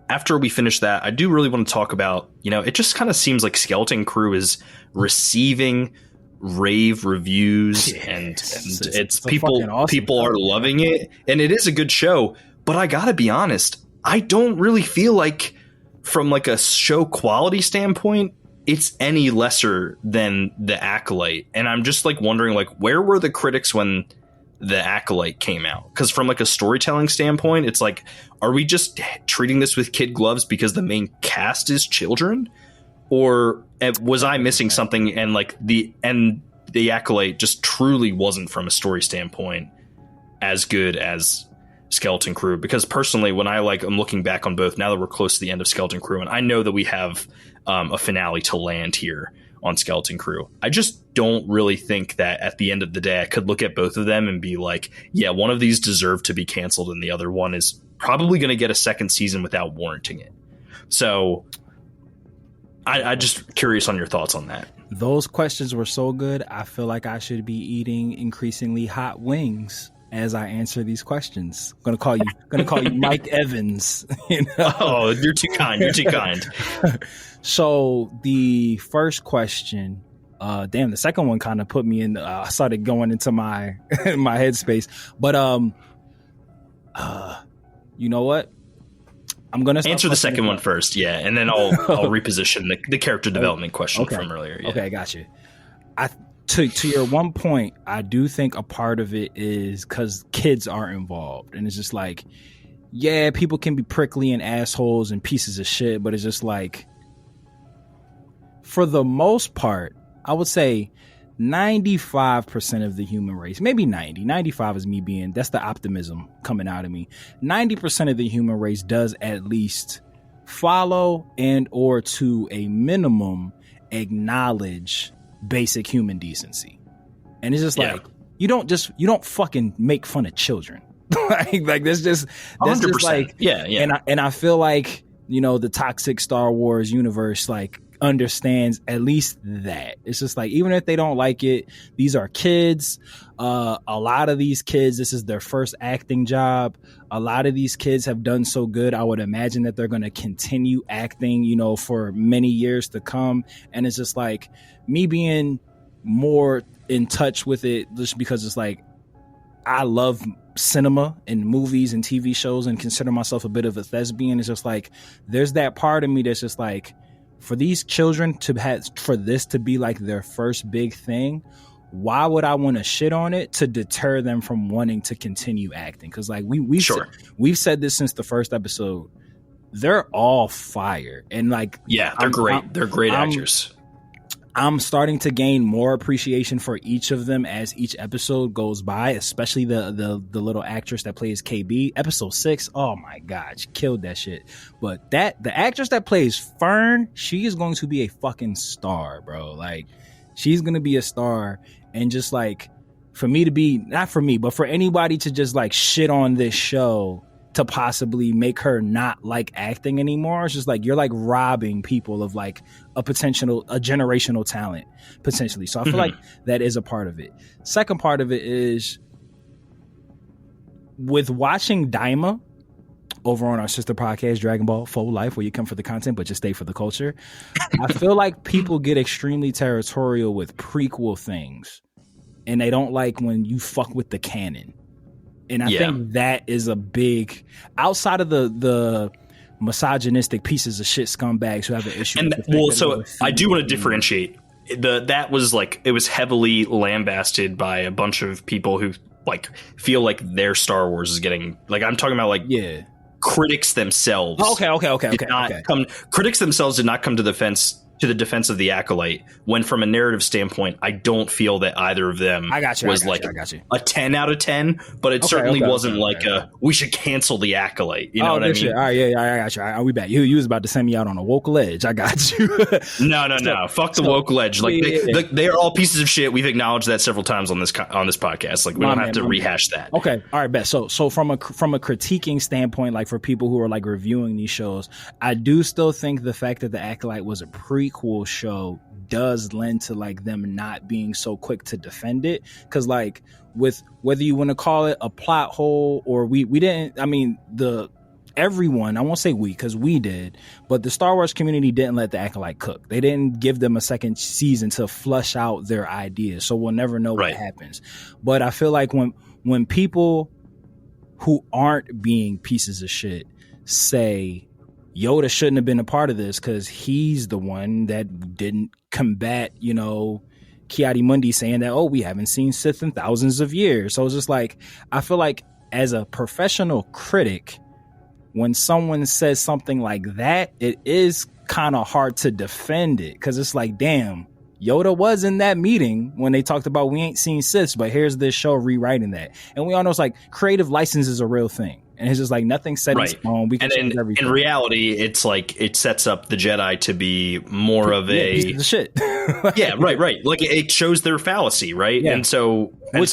after we finish that, I do really want to talk about, it just kind of seems like Skeleton Crew is receiving rave reviews, and it's people are loving it, and it is a good show. But I gotta be honest, I don't really feel like, from like a show quality standpoint, it's any lesser than The Acolyte. And I'm just like wondering, like, where were the critics when The Acolyte came out? Because from like a storytelling standpoint, it's like, are we just treating this with kid gloves because the main cast is children? Or was I missing something? And like the Acolyte just truly wasn't, from a story standpoint, as good as Skeleton Crew. Because personally, when I'm looking back on both, now that we're close to the end of Skeleton Crew, and I know that we have a finale to land here on Skeleton Crew, I just don't really think that at the end of the day I could look at both of them and be like, yeah, one of these deserved to be canceled and the other one is probably going to get a second season without warranting it. So I just curious on your thoughts on that. Those questions were so good. I feel like I should be eating increasingly hot wings as I answer these questions. I'm gonna call you Mike Evans. Oh, you're too kind. You're too kind. So the first question, the second one kind of put me in. I started going into my my headspace. But you know what? I'm gonna answer the second one first, yeah, and then I'll reposition the character development question from earlier. Yeah. Okay, I got you. To your one point, I do think a part of it is because kids are involved, and it's just like, yeah, people can be prickly and assholes and pieces of shit, but it's just like, for the most part, I would say 95% of the human race, maybe 95 is me being, that's the optimism coming out of me. 90% of the human race does at least follow and or to a minimum acknowledge basic human decency. And it's just like, you don't fucking make fun of children. like that's just like and I feel like, you know, the toxic Star Wars universe like understands at least that. It's just like, even if they don't like it, these are kids. A lot of these kids, this is their first acting job. A lot of these kids have done so good, I would imagine that they're going to continue acting, you know, for many years to come. And it's just like me being more in touch with it just because it's like I love cinema and movies and TV shows and consider myself a bit of a thespian. It's just like there's that part of me that's just like, for these children for this to be like their first big thing, why would I want to shit on it to deter them from wanting to continue acting? Because like we've said this since the first episode, they're all fire, and like they're great. They're great actors. I'm starting to gain more appreciation for each of them as each episode goes by, especially the little actress that plays KB. Episode 6, oh my God, she killed that shit. But the actress that plays Fern, she is going to be a fucking star, bro. Like, she's going to be a star. And just like, for me to be, not for me, but for anybody to just like shit on this show to possibly make her not like acting anymore, it's just like you're like robbing people of like a generational talent potentially. So I feel like that is a part of it. Second part of it is with watching Daima over on our sister podcast Dragon Ball Full Life, where you come for the content but just stay for the culture. I feel like people get extremely territorial with prequel things, and they don't like when you fuck with the canon. And I think that is a big, outside of the misogynistic pieces of shit scumbags who have an issue. And so I do want to differentiate. That was like, it was heavily lambasted by a bunch of people who like feel like their Star Wars is getting, like, I'm talking about like critics themselves. Critics themselves did not come to the defense of the Acolyte, when from a narrative standpoint, I don't feel that either of them was like a 10 out of 10, but it certainly wasn't like we should cancel the Acolyte. You know what I mean? All right, I got you. All right, we back. You was about to send me out on a woke ledge. I got you. No. Fuck the woke ledge. Like they are all pieces of shit. We've acknowledged that several times on this podcast. Like we don't have to rehash that. Okay. All right, bet. So from a critiquing standpoint, like for people who are like reviewing these shows, I do still think the fact that the Acolyte was a prequel show does lend to like them not being so quick to defend it, because like with whether you want to call it a plot hole or we didn't, I mean, everyone, I won't say we because we did, but the Star Wars community didn't let the Acolyte cook. They didn't give them a second season to flush out their ideas, so we'll never know what happens. But I feel like when people who aren't being pieces of shit say Yoda shouldn't have been a part of this because he's the one that didn't combat, you know, Ki-Adi-Mundi saying that, oh, we haven't seen Sith in thousands of years. So it's just like, I feel like as a professional critic, when someone says something like that, it is kind of hard to defend it, because it's like, damn, Yoda was in that meeting when they talked about we ain't seen Siths, but here's this show rewriting that. And we all know it's like creative license is a real thing. And it's just like nothing set in stone. We can change everything. In reality, it's like it sets up the Jedi to be more of a shit. right. Like it shows their fallacy, right? Yeah. And so like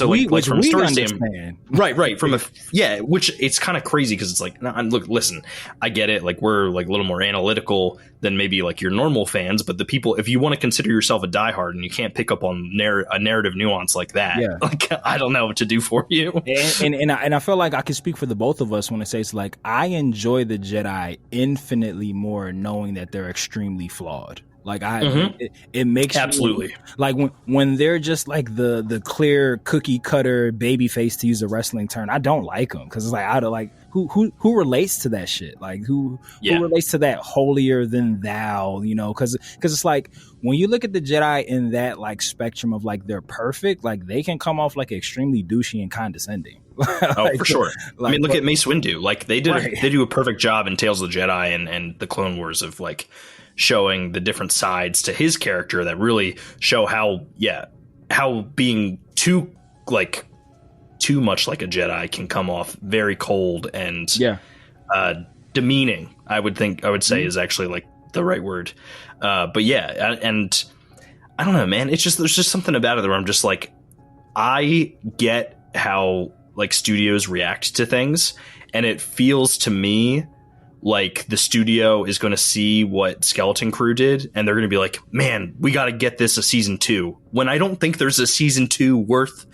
from a story standpoint, right. From which it's kind of crazy because it's like, look, listen, I get it. Like we're like a little more analytical than maybe like your normal fans, but the people, if you want to consider yourself a diehard and you can't pick up on a narrative nuance like that, like I don't know what to do for you. And I feel like I can speak for the both of us when I say it's like I enjoy the Jedi infinitely more knowing that they're extremely flawed. Like it makes absolutely me, like when they're just like the clear cookie cutter baby face, to use a wrestling term, I don't like them because it's like I don't like who relates to that shit, like who relates to that holier than thou, you know, because it's like when you look at the Jedi in that like spectrum of like they're perfect, like they can come off like extremely douchey and condescending. Like, for sure. Like, I mean, look at Mace Windu. Like they do a perfect job in Tales of the Jedi and the Clone Wars of like showing the different sides to his character that really show how being too much like a Jedi can come off very cold and demeaning. I would say is actually like the right word. But yeah, and I don't know, man. It's just there's just something about it where I'm just like, I get how like studios react to things, and it feels to me like the studio is going to see what Skeleton Crew did, and they're going to be like, man, we got to get this a season 2, when I don't think there's a season 2 worth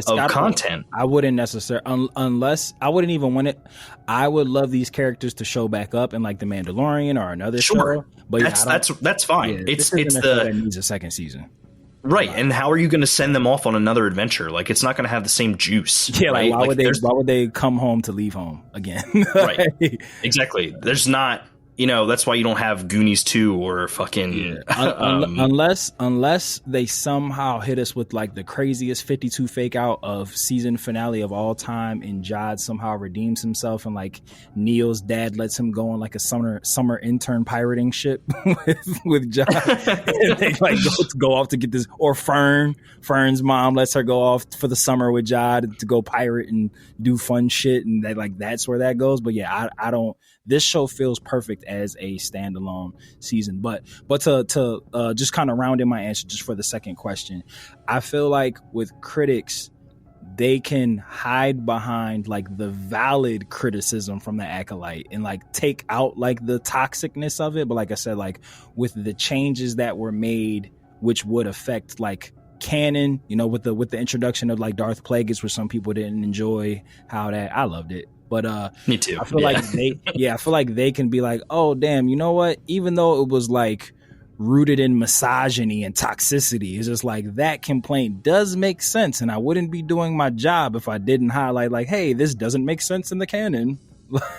of content. I wouldn't necessarily, unless I wouldn't even want it. I would love these characters to show back up in like The Mandalorian or another show. But that's fine. Yeah, it's that needs a second season. Right, and how are you going to send them off on another adventure? Like, it's not going to have the same juice. Yeah, right? Why would they come home to leave home again? Right, exactly. There's not, that's why you don't have Goonies 2 or fucking... Unless they somehow hit us with like the craziest 52 fake out of season finale of all time, and Jod somehow redeems himself, and like Neo's dad lets him go on like a summer intern pirating ship with Jod. And they like go off to get this, or Fern's mom lets her go off for the summer with Jod to go pirate and do fun shit, and that's where that goes. But yeah, I don't. This show feels perfect as a standalone season. But to just kind of round in my answer just for the second question, I feel like with critics, they can hide behind like the valid criticism from the Acolyte and like take out like the toxicness of it. But like I said, like with the changes that were made, which would affect like canon, with the introduction of like Darth Plagueis, which some people didn't enjoy how that, I loved it. But me too. I feel like they can be like, oh damn, you know what? Even though it was like rooted in misogyny and toxicity, it's just like that complaint does make sense, and I wouldn't be doing my job if I didn't highlight like, hey, this doesn't make sense in the canon.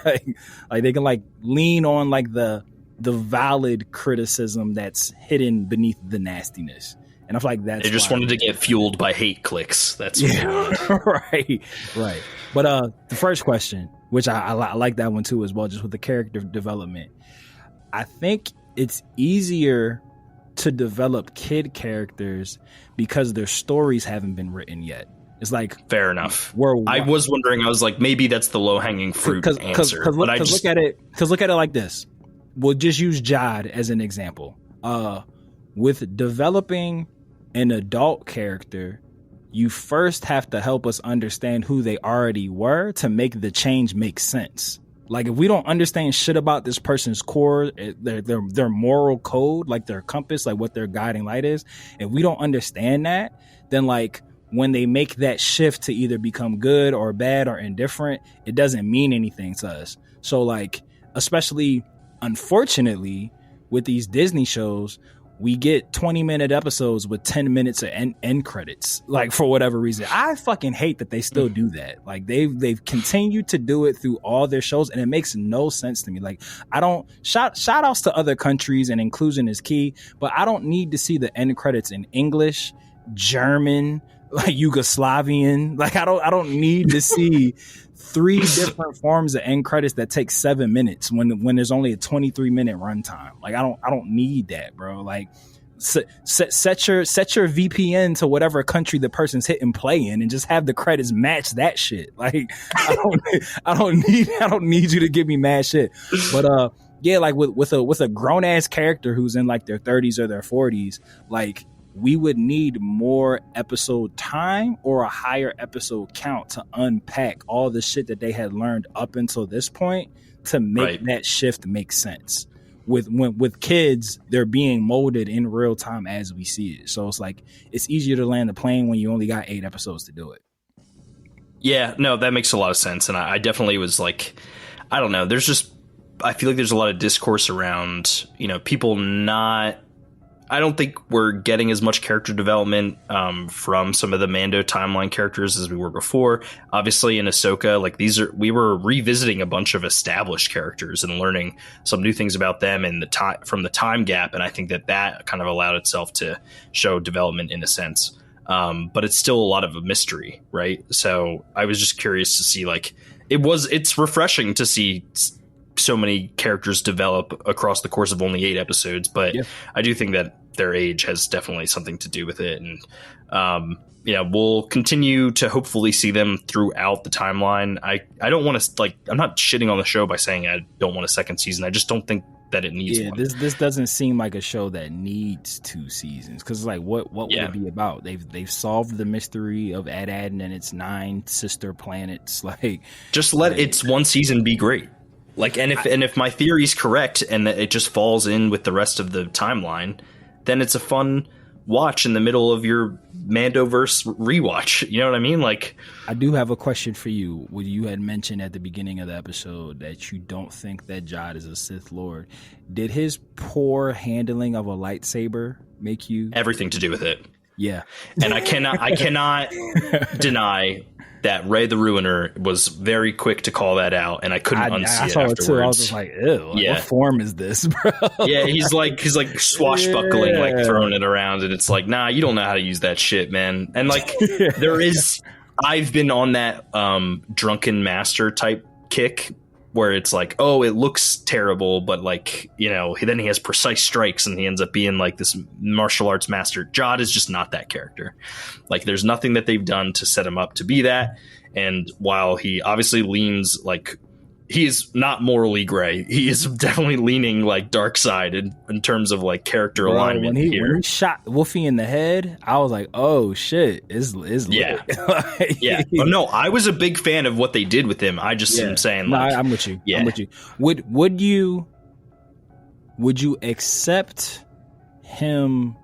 like they can like lean on like the valid criticism that's hidden beneath the nastiness. And I feel like that's... They just wanted to get fueled by hate clicks. That's right. But the first question, which I like that one too as well, just with the character development. I think it's easier to develop kid characters because their stories haven't been written yet. It's like... Fair enough. I was wondering, I was like, maybe that's the low-hanging fruit answer. Because look at it like this. We'll just use Jod as an example. With developing an adult character, you first have to help us understand who they already were to make the change make sense. Like if we don't understand shit about this person's core, their moral code, like their compass, like what their guiding light is, if we don't understand that, then like when they make that shift to either become good or bad or indifferent, it doesn't mean anything to us. So like, especially unfortunately with these Disney shows, we get 20-minute episodes with 10 minutes of end credits, like for whatever reason. I fucking hate that they still do that. Like they've continued to do it through all their shows, and it makes no sense to me. Like I don't shout outs to other countries, and inclusion is key, but I don't need to see the end credits in English, German, like Yugoslavian. Like I don't need to see 3 different forms of end credits that take 7 minutes when there's only a 23-minute runtime. Like I don't need that, bro. Like set your VPN to whatever country the person's hitting play in, and just have the credits match that shit. Like I don't need you to give me mad shit. But yeah, like with a grown ass character who's in like their 30s or their 40s, like we would need more episode time or a higher episode count to unpack all the shit that they had learned up until this point to make that shift make sense. With kids, they're being molded in real time as we see it. So it's like, it's easier to land the plane when you only got 8 episodes to do it. Yeah, no, that makes a lot of sense. And I definitely was like, I don't know. I feel like there's a lot of discourse around, people not... I don't think we're getting as much character development from some of the Mando timeline characters as we were before. Obviously, in Ahsoka, like we were revisiting a bunch of established characters and learning some new things about them in from the time gap, and I think that kind of allowed itself to show development in a sense. But it's still a lot of a mystery, right? So I was just curious to see, like, it's refreshing to see so many characters develop across the course of only 8 episodes, but yeah. I do think that their age has definitely something to do with it, and we'll continue to hopefully see them throughout the timeline. I don't want to, like, I'm not shitting on the show by saying I don't want a second season. I just don't think that it needs one. This doesn't seem like a show that needs 2 seasons, because like what would it be about? They've solved the mystery of Adad and its 9 sister planets. Like, just let its 1 season be great. Like, and if my theory's correct and that it just falls in with the rest of the timeline, then it's a fun watch in the middle of your Mandoverse rewatch. You know what I mean? Like, I do have a question for you. What you had mentioned at the beginning of the episode that you don't think that Jod is a Sith Lord. Did his poor handling of a lightsaber make you... Everything to do with it. Yeah. And I cannot deny that Rey the Ruiner was very quick to call that out, and I couldn't unsee it afterwards. Too. I was just like, ew, what form is this, bro? Yeah, he's like swashbuckling, like throwing it around, and it's like, nah, you don't know how to use that shit, man. And like, I've been on that drunken master type kick where it's like, oh, it looks terrible, but like, you know, then he has precise strikes and he ends up being like this martial arts master. Jod is just not that character. Like, there's nothing that they've done to set him up to be that. And while he obviously leans, like, he's not morally gray, he is definitely leaning like dark side in terms of like character alignment. When he shot Wolfie in the head, I was like, oh shit, is yeah. Yeah. Oh, no, I was a big fan of what they did with him. I just am saying, like, I'm with you. Yeah. I'm with you. Would you accept him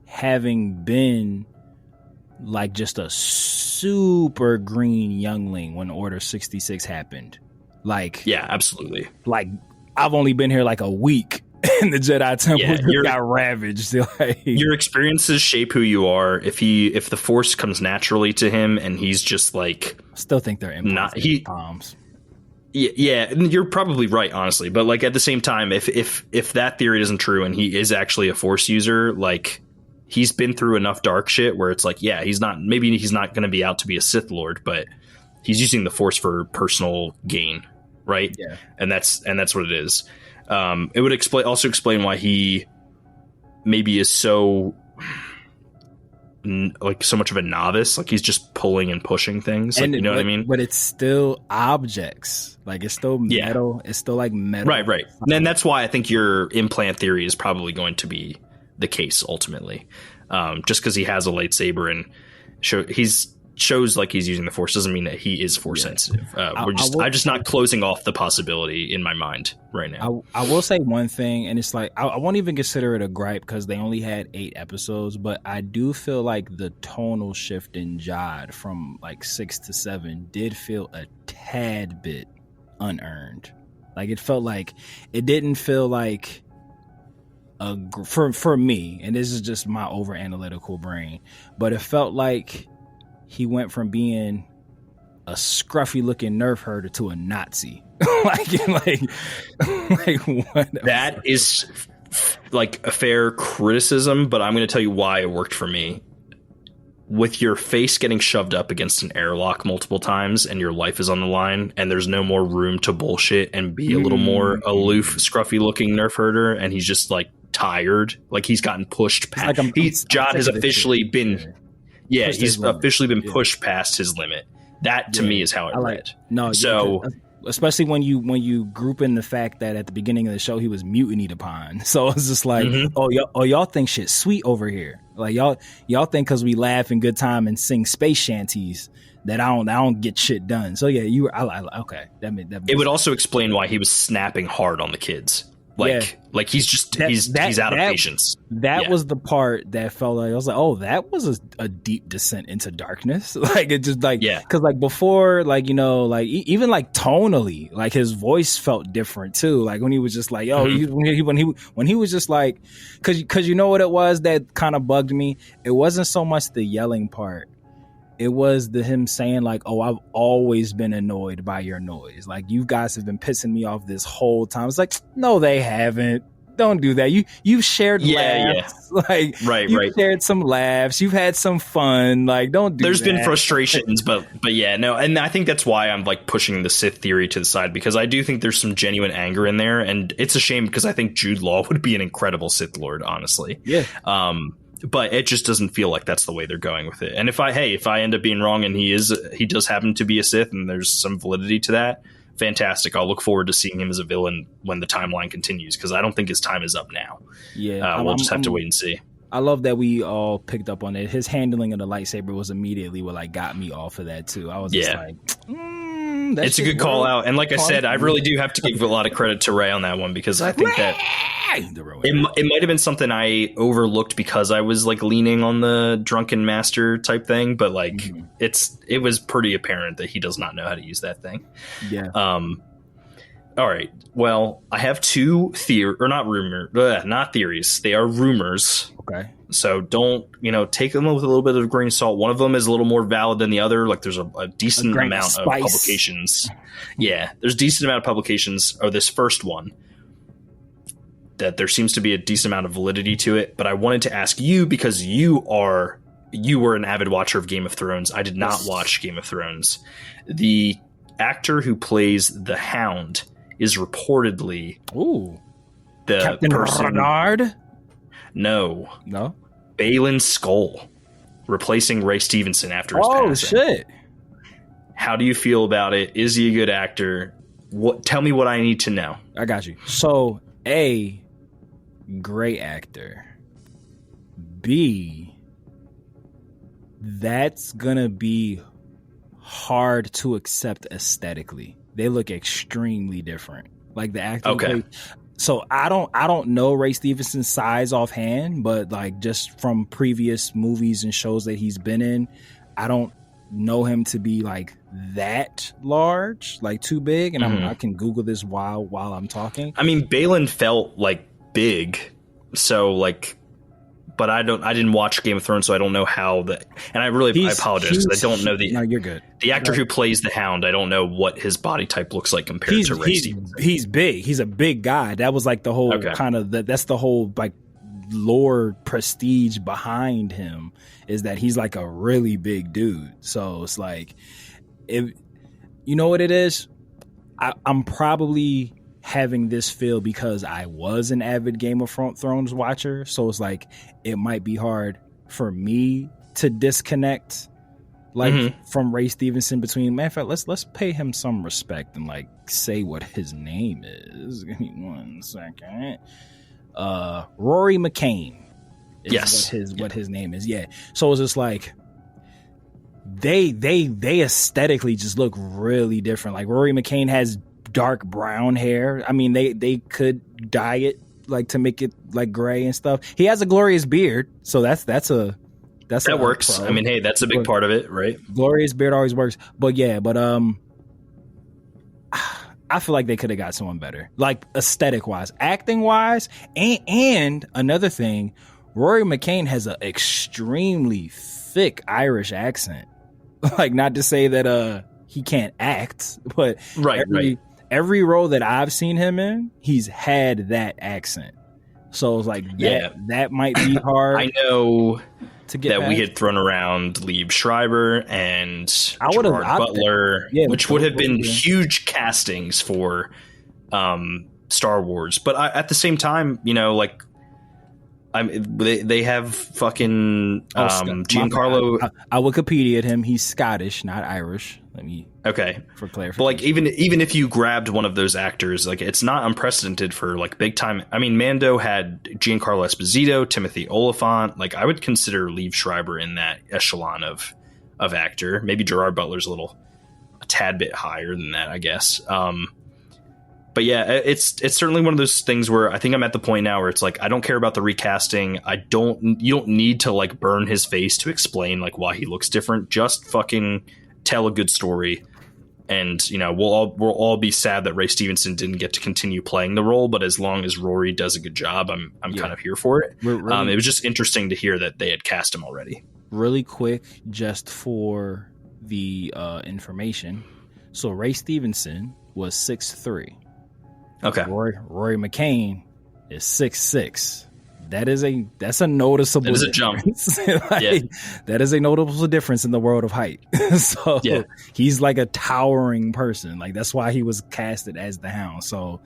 having been like just a super green youngling when Order 66 happened? Like, yeah, absolutely. Like, I've only been here like a week and the Jedi Temple got ravaged. Like, your experiences shape who you are. If the Force comes naturally to him and he's just like, still think they're bombs. Yeah, you're probably right, honestly. But like, at the same time, if that theory isn't true and he is actually a Force user, like, he's been through enough dark shit where it's like, yeah, he's not going to be out to be a Sith Lord, but he's using the Force for personal gain. Right. Yeah. And that's what it is. It would also explain why he maybe is so much of a novice. Like, he's just pulling and pushing things. Like, you know what I mean? But it's still objects. Like, it's still metal. It's still like metal. Right. And that's why I think your implant theory is probably going to be the case ultimately. Just because he has a lightsaber and shows like he's using the Force doesn't mean that he is Force sensitive. I'm just not closing off the possibility in my mind right now. I will say one thing, and it's like, I won't even consider it a gripe because they only had 8 episodes, but I do feel like the tonal shift in Jod from like 6 to 7 did feel a tad bit unearned. Like, it didn't feel like for me, and this is just my over analytical brain, but it felt like he went from being a scruffy looking nerf herder to a Nazi. like what? That is like a fair criticism, but I'm going to tell you why it worked for me. With your face getting shoved up against an airlock multiple times and your life is on the line and there's no more room to bullshit and be a little more aloof, scruffy looking nerf herder, and he's just like tired, like he's gotten pushed past. Jod has officially been he's officially been pushed past his limit. That to me is how it read. No, so especially when you group in the fact that at the beginning of the show he was mutinied upon. So it's just like, y'all think shit sweet over here. Like y'all think because we laugh and good time and sing space shanties that I don't get shit done. So yeah, okay. That makes it would also explain why he was snapping hard on the kids. Like he's just he's out of patience. That was the part that felt like I was like, oh, that was a deep descent into darkness. Like, it just like, because like before, like, you know, like even like tonally, like his voice felt different too. Like when he was just like, when he was just like, because you know what it was that kind of bugged me. It wasn't so much the yelling part. It was him saying like, oh, I've always been annoyed by your noise. Like, you guys have been pissing me off this whole time. It's like, no, they haven't. Don't do that. You've shared laughs. Like, you've shared some laughs. You've had some fun. Like, don't do There's that. Been frustrations, but yeah, no. And I think that's why I'm like pushing the Sith theory to the side, because I do think there's some genuine anger in there. And it's a shame because I think Jude Law would be an incredible Sith Lord, honestly. Yeah. But it just doesn't feel like that's the way they're going with it. And if I end up being wrong and he does happen to be a Sith and there's some validity to that, fantastic. I'll look forward to seeing him as a villain when the timeline continues, because I don't think his time is up now. Yeah, we'll just have to wait and see. I love that we all picked up on it. His handling of the lightsaber was immediately what like got me off of that too. I was just like, it's a good call out. And like I said, I really do have to give a lot of credit to Ray on that one, because I think that it might have been something I overlooked because I was like leaning on the drunken master type thing, but like it was pretty apparent that he does not know how to use that thing. Yeah. All right. Well, I have two not theories. They are rumors. Okay. So don't, take them with a little bit of a grain of salt. One of them is a little more valid than the other. Like there's a decent amount of publications. Yeah, there's a decent amount of publications of this first one that there seems to be a decent amount of validity to it. But I wanted to ask you, because you were an avid watcher of Game of Thrones. I did not watch Game of Thrones. The actor who plays the Hound is reportedly the Captain person. Rannod? No. Baylan Skoll, replacing Ray Stevenson after his passing. Oh shit! How do you feel about it? Is he a good actor? Tell me what I need to know. I got you. So, A, great actor. B, that's gonna be hard to accept aesthetically. They look extremely different. Like the acting. Okay. So I don't know Ray Stevenson's size offhand, but like just from previous movies and shows that he's been in, I don't know him to be like that large, like too big. And I can Google this while I'm talking. I mean, Baylan felt like big, so like. But I didn't watch Game of Thrones, so I don't know how I apologize because I don't know No, you're good. The actor who plays the Hound, I don't know what his body type looks like compared to Ray Stevenson. He's big. He's a big guy. That was like the whole kind of that's the whole like lore prestige behind him, is that he's like a really big dude. So it's like, you know what it is? I'm probably having this feel because I was an avid Game of Thrones watcher, so it's like it might be hard for me to disconnect from Ray Stevenson. In fact, let's pay him some respect and like say what his name is. Give me 1 second. Rory McCain is what his name is. Yeah. So it's just like they aesthetically just look really different. Like Rory McCain has dark brown hair. I mean, they could dye it like to make it like gray and stuff. He has a glorious beard, so that works. I mean, hey, that's a big part of it, right? Glorious beard always works. But I feel like they could have got someone better, like aesthetic wise, acting wise, and another thing, Rory McCain has an extremely thick Irish accent. Like, not to say that he can't act, but every role that I've seen him in, he's had that accent. So it's like that might be hard. I know to get that past. We had thrown around Liev Schreiber and Gerard Butler, which would have been huge castings for Star Wars. But at the same time, like they have fucking Giancarlo. I Wikipedia'd him. He's Scottish, not Irish. For clarification. But like even if you grabbed one of those actors, like it's not unprecedented for like big time. I mean, Mando had Giancarlo Esposito, Timothy Olyphant. Like I would consider Liev Schreiber in that echelon of actor. Maybe Gerard Butler's a tad bit higher than that, I guess. But yeah, it's certainly one of those things where I think I'm at the point now where it's like I don't care about the recasting. You don't need to like burn his face to explain like why he looks different. Just fucking tell a good story, and we'll all be sad that Ray Stevenson didn't get to continue playing the role. But as long as Rory does a good job, I'm kind of here for it. It was just interesting to hear that they had cast him already. Really quick, just for the information. So Ray Stevenson was 6'3". Okay. Rory McCain is 6'6". That's a noticeable. That is a jump. That is a noticeable difference in the world of height. So he's like a towering person. Like that's why he was casted as the Hound. So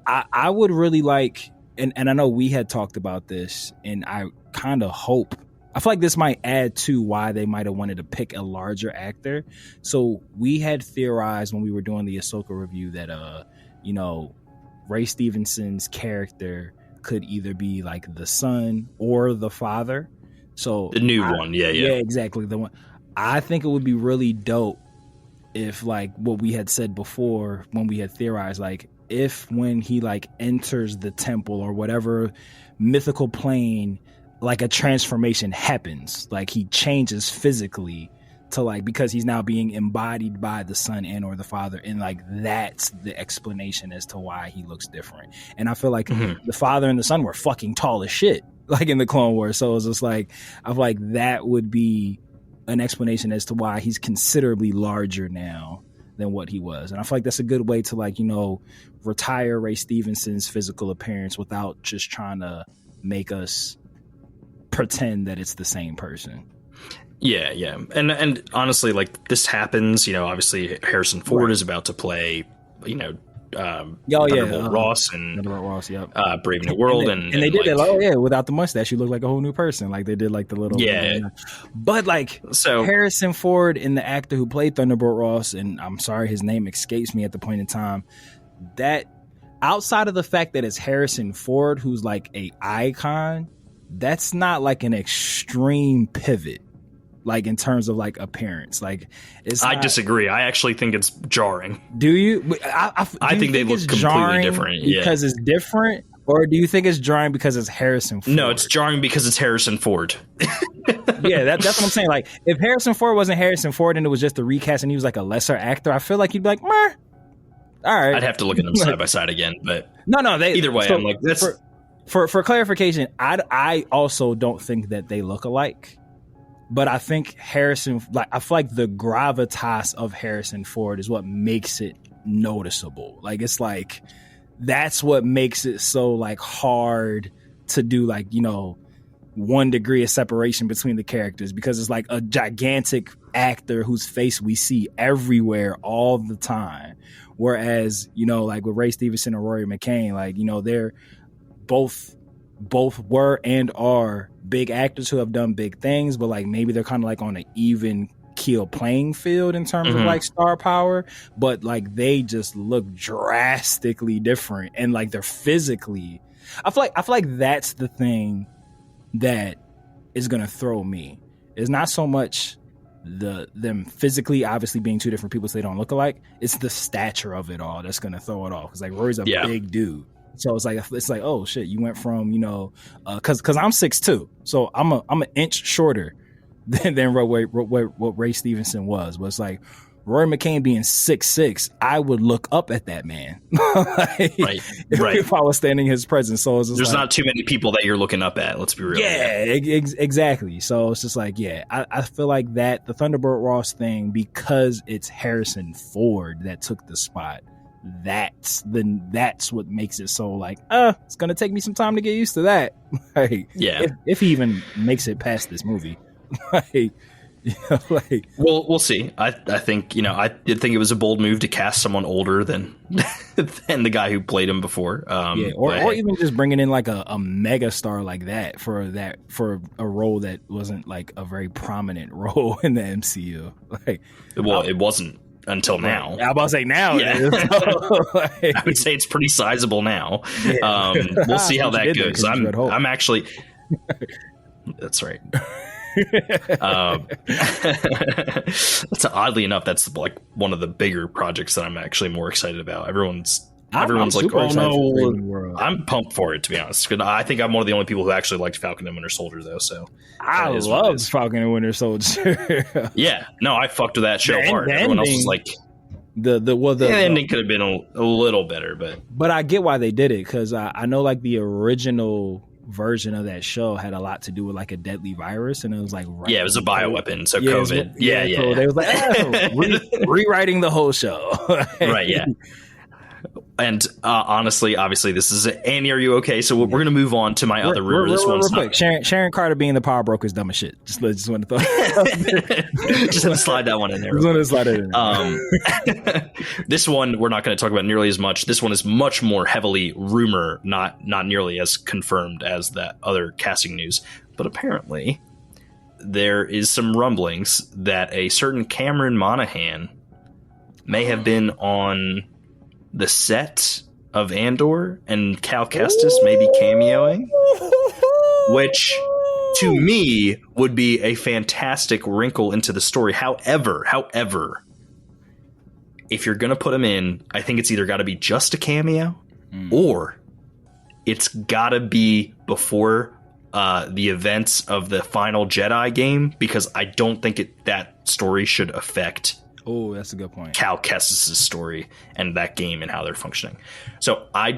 I would really like, and I know we had talked about this, and I kind of hope I feel like this might add to why they might have wanted to pick a larger actor. So we had theorized when we were doing the Ahsoka review that Ray Stevenson's character could either be like the son or the father. So the new one, yeah, exactly, the one. I think it would be really dope if, like what we had said before when we had theorized, like if when he like enters the temple or whatever mythical plane, like a transformation happens, like he changes physically to like, because he's now being embodied by the son and or the father, and like that's the explanation as to why he looks different. And I feel like the father and the son were fucking tall as shit, like in the Clone Wars. So it's just like, I feel like that would be an explanation as to why he's considerably larger now than what he was. And I feel like that's a good way to, like, retire Ray Stevenson's physical appearance without just trying to make us pretend that it's the same person. Yeah. And honestly, like, this happens, obviously Harrison Ford is about to play, Thunderbolt Ross and Brave New World. And they did that, without the mustache, you look like a whole new person. Like, they did like the little... But like, so Harrison Ford and the actor who played Thunderbolt Ross, and I'm sorry, his name escapes me at the point in time, that outside of the fact that it's Harrison Ford, who's like a icon, that's not like an extreme pivot, like in terms of like appearance. Like, I disagree. I actually think it's jarring. Do you? I think they look completely different because it's different, or do you think it's jarring because it's Harrison Ford? No, it's jarring because it's Harrison Ford. That's what I'm saying. Like, if Harrison Ford wasn't Harrison Ford and it was just a recast and he was like a lesser actor, I feel like you'd be like, meh. All right. I'd have to look at them side by side again, but either way, so I'm like, that's for clarification. I also don't think that they look alike, but I think I feel like the gravitas of Harrison Ford is what makes it noticeable. Like, it's like, that's what makes it so like hard to do, like, 1 degree of separation between the characters, because it's like a gigantic actor whose face we see everywhere all the time. Whereas, like with Ray Stevenson and Rory McCain, like, they're both were and are big actors who have done big things, but like maybe they're kind of like on an even keel playing field in terms of like star power, but like they just look drastically different, and like they're physically, I feel like that's the thing that is gonna throw me. It's not so much them physically obviously being two different people so they don't look alike. It's the stature of it all that's gonna throw it off, because like Rory's a big dude. So it's like, oh shit, you went from, because I'm 6'2", so I'm an inch shorter than what Ray Stevenson was. But it's like Rory McCain being 6'6", I would look up at that man. If I was standing in his presence. So it's just there's not too many people that you're looking up at. Let's be real. Exactly. So it's just like, I feel like that the Thunderbolt Ross thing, because it's Harrison Ford that took the spot, that's what makes it so like, it's gonna take me some time to get used to that. If he even makes it past this movie. We'll see. I think I did think it was a bold move to cast someone older than the guy who played him before. Or even just bringing in like a mega star like that for a role that wasn't like a very prominent role in the MCU. It wasn't until now. I'm about to say now. Yeah. I would say it's pretty sizable now. We'll see how that goes. I'm actually. That's right. That's oddly enough, that's like one of the bigger projects that I'm actually more excited about. Everyone's like, oh no, I'm pumped for it, to be honest. I think I'm one of the only people who actually liked Falcon and Winter Soldier, though. So I love Falcon and Winter Soldier. I fucked with that show hard. Everyone else was like, the ending could have been a little better, but I get why they did it, because I know like the original version of that show had a lot to do with like a deadly virus, and it was like it was a bioweapon, so COVID. So they was like, rewriting the whole show. And honestly, obviously, this is Annie. Are you okay? So we're going to move on to my other rumor. This one's quick. Sharon Carter being the power broker is dumb as shit. Just want to throw. Just want to slide that one in there. This one we're not going to talk about nearly as much. This one is much more heavily rumor, not nearly as confirmed as that other casting news. But apparently, there is some rumblings that a certain Cameron Monaghan may have been on the set of Andor, and Cal Kestis may be cameoing, which to me would be a fantastic wrinkle into the story. However, if you're going to put him in, I think it's either got to be just a cameo or it's got to be before the events of the final Jedi game, because I don't think that story should affect that's a good point. Cal Kestis' story and that game and how they're functioning. So I'm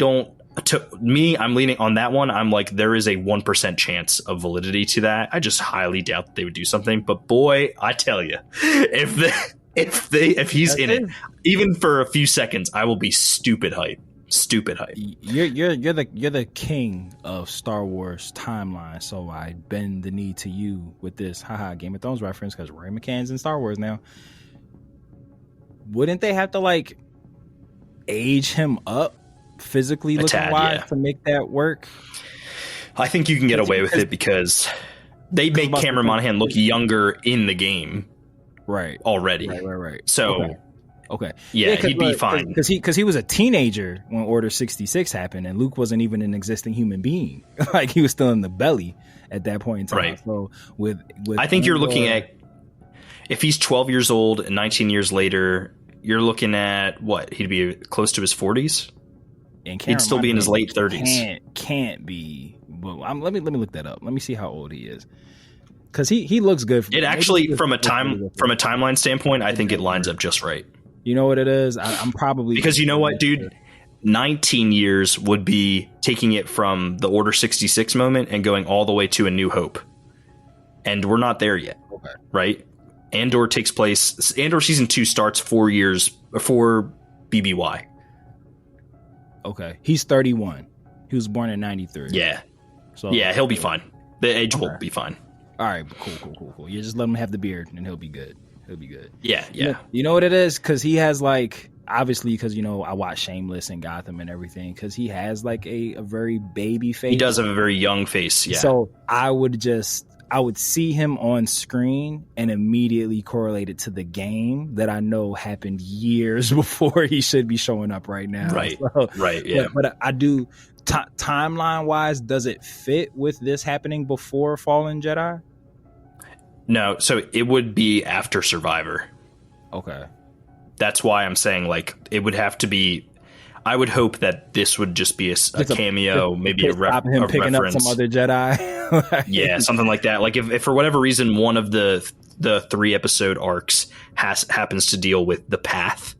leaning on that one. I'm like, there is a 1% chance of validity to that. I just highly doubt that they would do something. But boy, I tell you, if he's in it, even for a few seconds, I will be stupid hype. You're the king of Star Wars timeline, so I bend the knee to you with this Game of Thrones reference, because Rory McCann's in Star Wars now. Wouldn't they have to like age him up physically looking wise to make that work? I think you can get away with it because they make Cameron Monaghan look younger in the game, right? Already, right. So. Okay. Yeah, he'd be fine. Because he was a teenager when Order 66 happened, and Luke wasn't even an existing human being. Like, he was still in the belly at that point in time. Right. So with I think you're looking at, if he's 12 years old and 19 years later, you're looking at what? He'd be close to his 40s? And he'd still be in his late 30s. Can't be. Well, let me look that up. Let me see how old he is. Because he looks good. It actually, from a timeline standpoint, I think it lines up just right. You know what it is? I'm probably... Because you know what, dude? 19 years would be taking it from the Order 66 moment and going all the way to A New Hope. And we're not there yet, right? Andor takes place... Andor Season 2 starts 4 years before BBY. Okay. He's 31. He was born in 93. Yeah. So yeah, he'll be fine. The age will be fine. All right, cool. You just let him have the beard and he'll be good. He'll be good. Yeah. You know what it is? Because he has like, obviously, because, I watch Shameless and Gotham and everything, because he has like a very baby face. He does have a very young face, yeah. So I would see him on screen and immediately correlate it to the game that I know happened years before he should be showing up right now. Right, so, right, yeah. But I do, timeline-wise, does it fit with this happening before Fallen Jedi? No, so it would be after Survivor. Okay. That's why I'm saying, like, it would have to be... I would hope that this would just be a cameo, maybe a reference. Picking up some other Jedi. Yeah, something like that. Like, if for whatever reason one of the 3-episode arcs happens to deal with the path,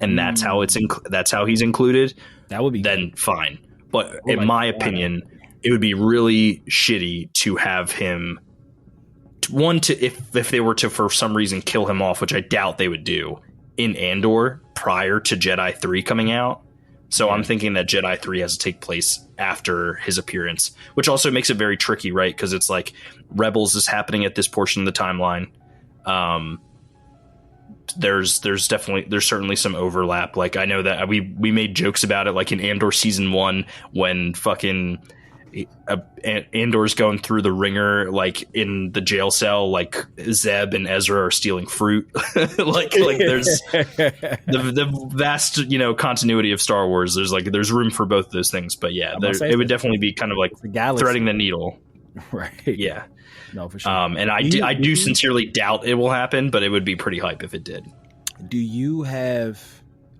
and that's how he's included, that would be then good. Fine. But in my opinion, it would be really shitty to have him... if they were to for some reason kill him off, which I doubt they would do, in Andor prior to Jedi 3 coming out. So I'm thinking that Jedi 3 has to take place after his appearance, which also makes it very tricky, right? Because it's like Rebels is happening at this portion of the timeline. There's certainly some overlap. Like, I know that we made jokes about it, like in Andor season 1 when fucking Andor's going through the ringer, like in the jail cell, like Zeb and Ezra are stealing fruit. like there's the vast, continuity of Star Wars. There's room for both those things, but yeah, it would definitely be kind of like threading the needle. Right. Yeah. No, for sure. And I do sincerely doubt it will happen, but it would be pretty hype if it did. Do you have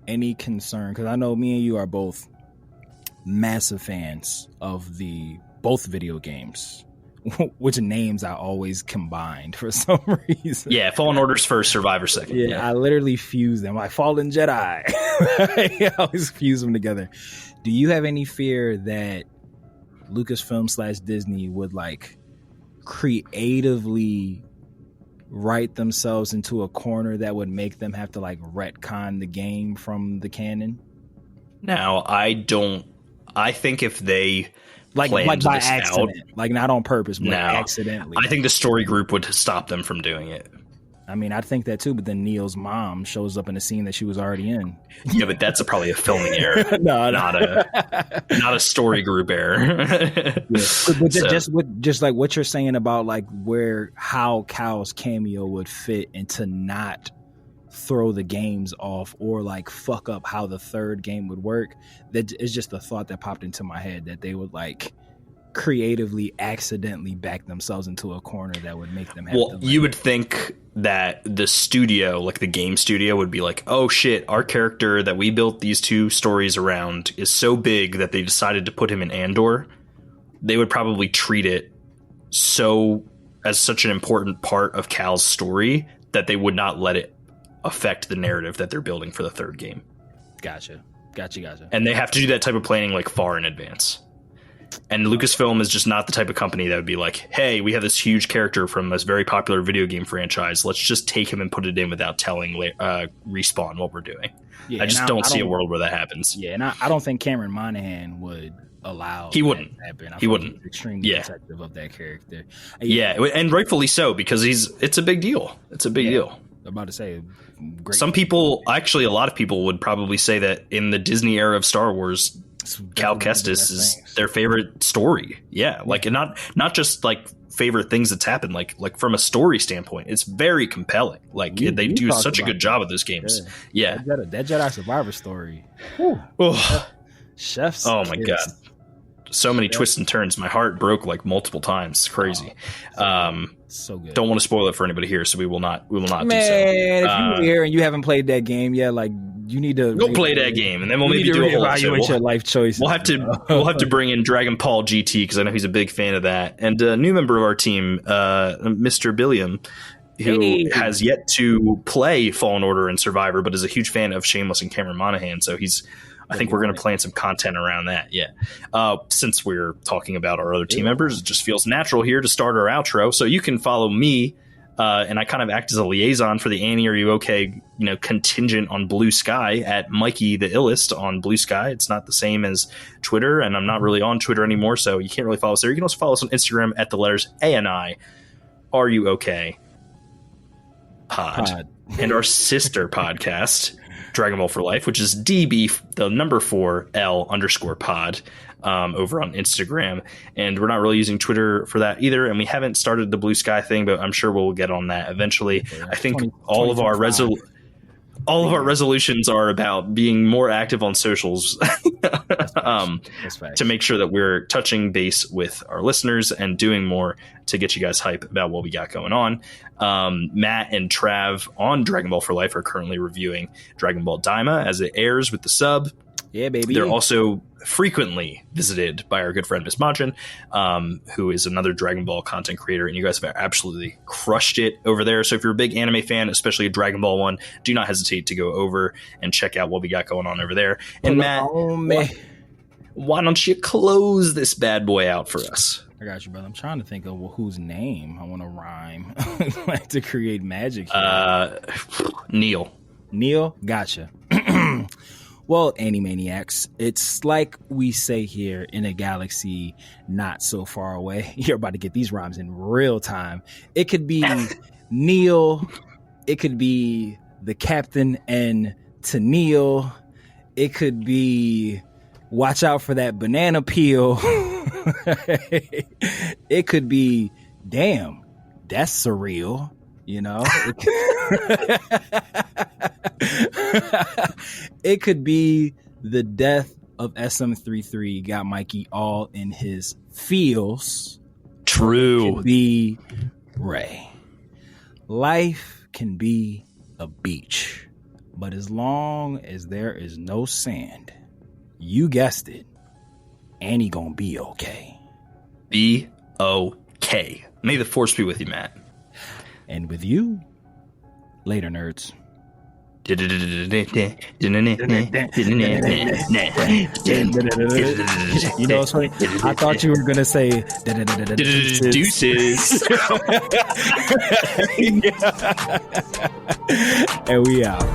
any concern? Because I know me and you are both massive fans of both video games, which names I always combined for some reason. Yeah, Fallen Order's first, Survivor second. Yeah, I literally fuse them like Fallen Jedi. I always fuse them together. Do you have any fear that Lucasfilm / Disney would like creatively write themselves into a corner that would make them have to like retcon the game from the canon? Now, I think if they like by accident, like not on purpose, but accidentally. I think the story group would stop them from doing it. I mean, I think that too, but then Neil's mom shows up in a scene that she was already in. Yeah, but that's probably a filming error, not a story group error. But just like what you're saying about like how Cal's cameo would fit into not throw the games off or like fuck up how the third game would work. That is just a thought that popped into my head, that they would like creatively accidentally back themselves into a corner that would make them have you would think that the studio, like the game studio, would be like, oh shit, our character that we built these two stories around is so big that they decided to put him in Andor. They would probably treat it as such an important part of Cal's story that they would not let it affect the narrative that they're building for the third game. Gotcha. And they have to do that type of planning like far in advance. And Lucasfilm is just not the type of company that would be like, hey, we have this huge character from this very popular video game franchise. Let's just take him and put it in without telling Respawn what we're doing. Yeah, I just don't see a world where that happens. Yeah, and I don't think Cameron Monaghan would allow he wouldn't. That to happen. He wouldn't. He's extremely protective of that character. Yeah, and rightfully so, because it's a big deal. It's a big deal. I'm about to say, great. Some people, actually a lot of people would probably say that in the Disney era of Star Wars, Cal Kestis is their favorite story. Yeah, like and not just like favorite things that's happened, like from a story standpoint, it's very compelling. Like they do such a good job of those games. Yeah. That Jedi Survivor story. Chef's oh my god. So many twists and turns. My heart broke like multiple times. It's crazy. So good. Don't want to spoil it for anybody here, so we will not do so. Man, if you're here and you haven't played that game, like you need to go play that game, and then we'll maybe do a whole episode. Your life choices. We'll have to bring in Dragon Ball GT because I know he's a big fan of that, and a new member of our team, Mr. Billiam, who has yet to play Fallen Order and Survivor, but is a huge fan of Shameless and Cameron Monaghan. So I think we're going to plan some content around that. Yeah. Since we're talking about our other team members, it just feels natural here to start our outro. So you can follow me, and I kind of act as a liaison for the Annie Are You Okay, contingent on Blue Sky at Mikey the Illest on Blue Sky. It's not the same as Twitter, and I'm not really on Twitter anymore, so you can't really follow us there. You can also follow us on Instagram at the letters ANI Are You Okay Pod. And our sister podcast, Dragon Ball for Life, which is DB, the number 4L_pod, over on Instagram. And we're not really using Twitter for that either. And we haven't started the Blue Sky thing, but I'm sure we'll get on that eventually. I think all of our resolutions are about being more active on socials to make sure that we're touching base with our listeners and doing more to get you guys hype about what we got going on. Matt and Trav on Dragon Ball for Life are currently reviewing Dragon Ball Daima as it airs with the sub. Yeah, baby. They're also frequently visited by our good friend Miss Machin, who is another Dragon Ball content creator, and you guys have absolutely crushed it over there. So if you're a big anime fan, especially a Dragon Ball one, do not hesitate to go over and check out what we got going on over there. And Matt, why don't you close this bad boy out for us? I got you, brother. I'm trying to think of whose name I want to rhyme like to create magic here. Neil, gotcha. Well, Animaniacs, it's like we say here in a galaxy not so far away. You're about to get these rhymes in real time. It could be Neil. It could be the Captain and Tennille. It could be watch out for that banana peel. It could be, damn, that's surreal. It could be the death of SM33 got Mikey all in his feels. True. It could be Ray. Life can be a beach, but as long as there is no sand, you guessed it, Annie gonna be okay. Be okay. May the force be with you, Matt. And with you, later, nerds. You know what's funny? I thought you were going to say deuces. And we out.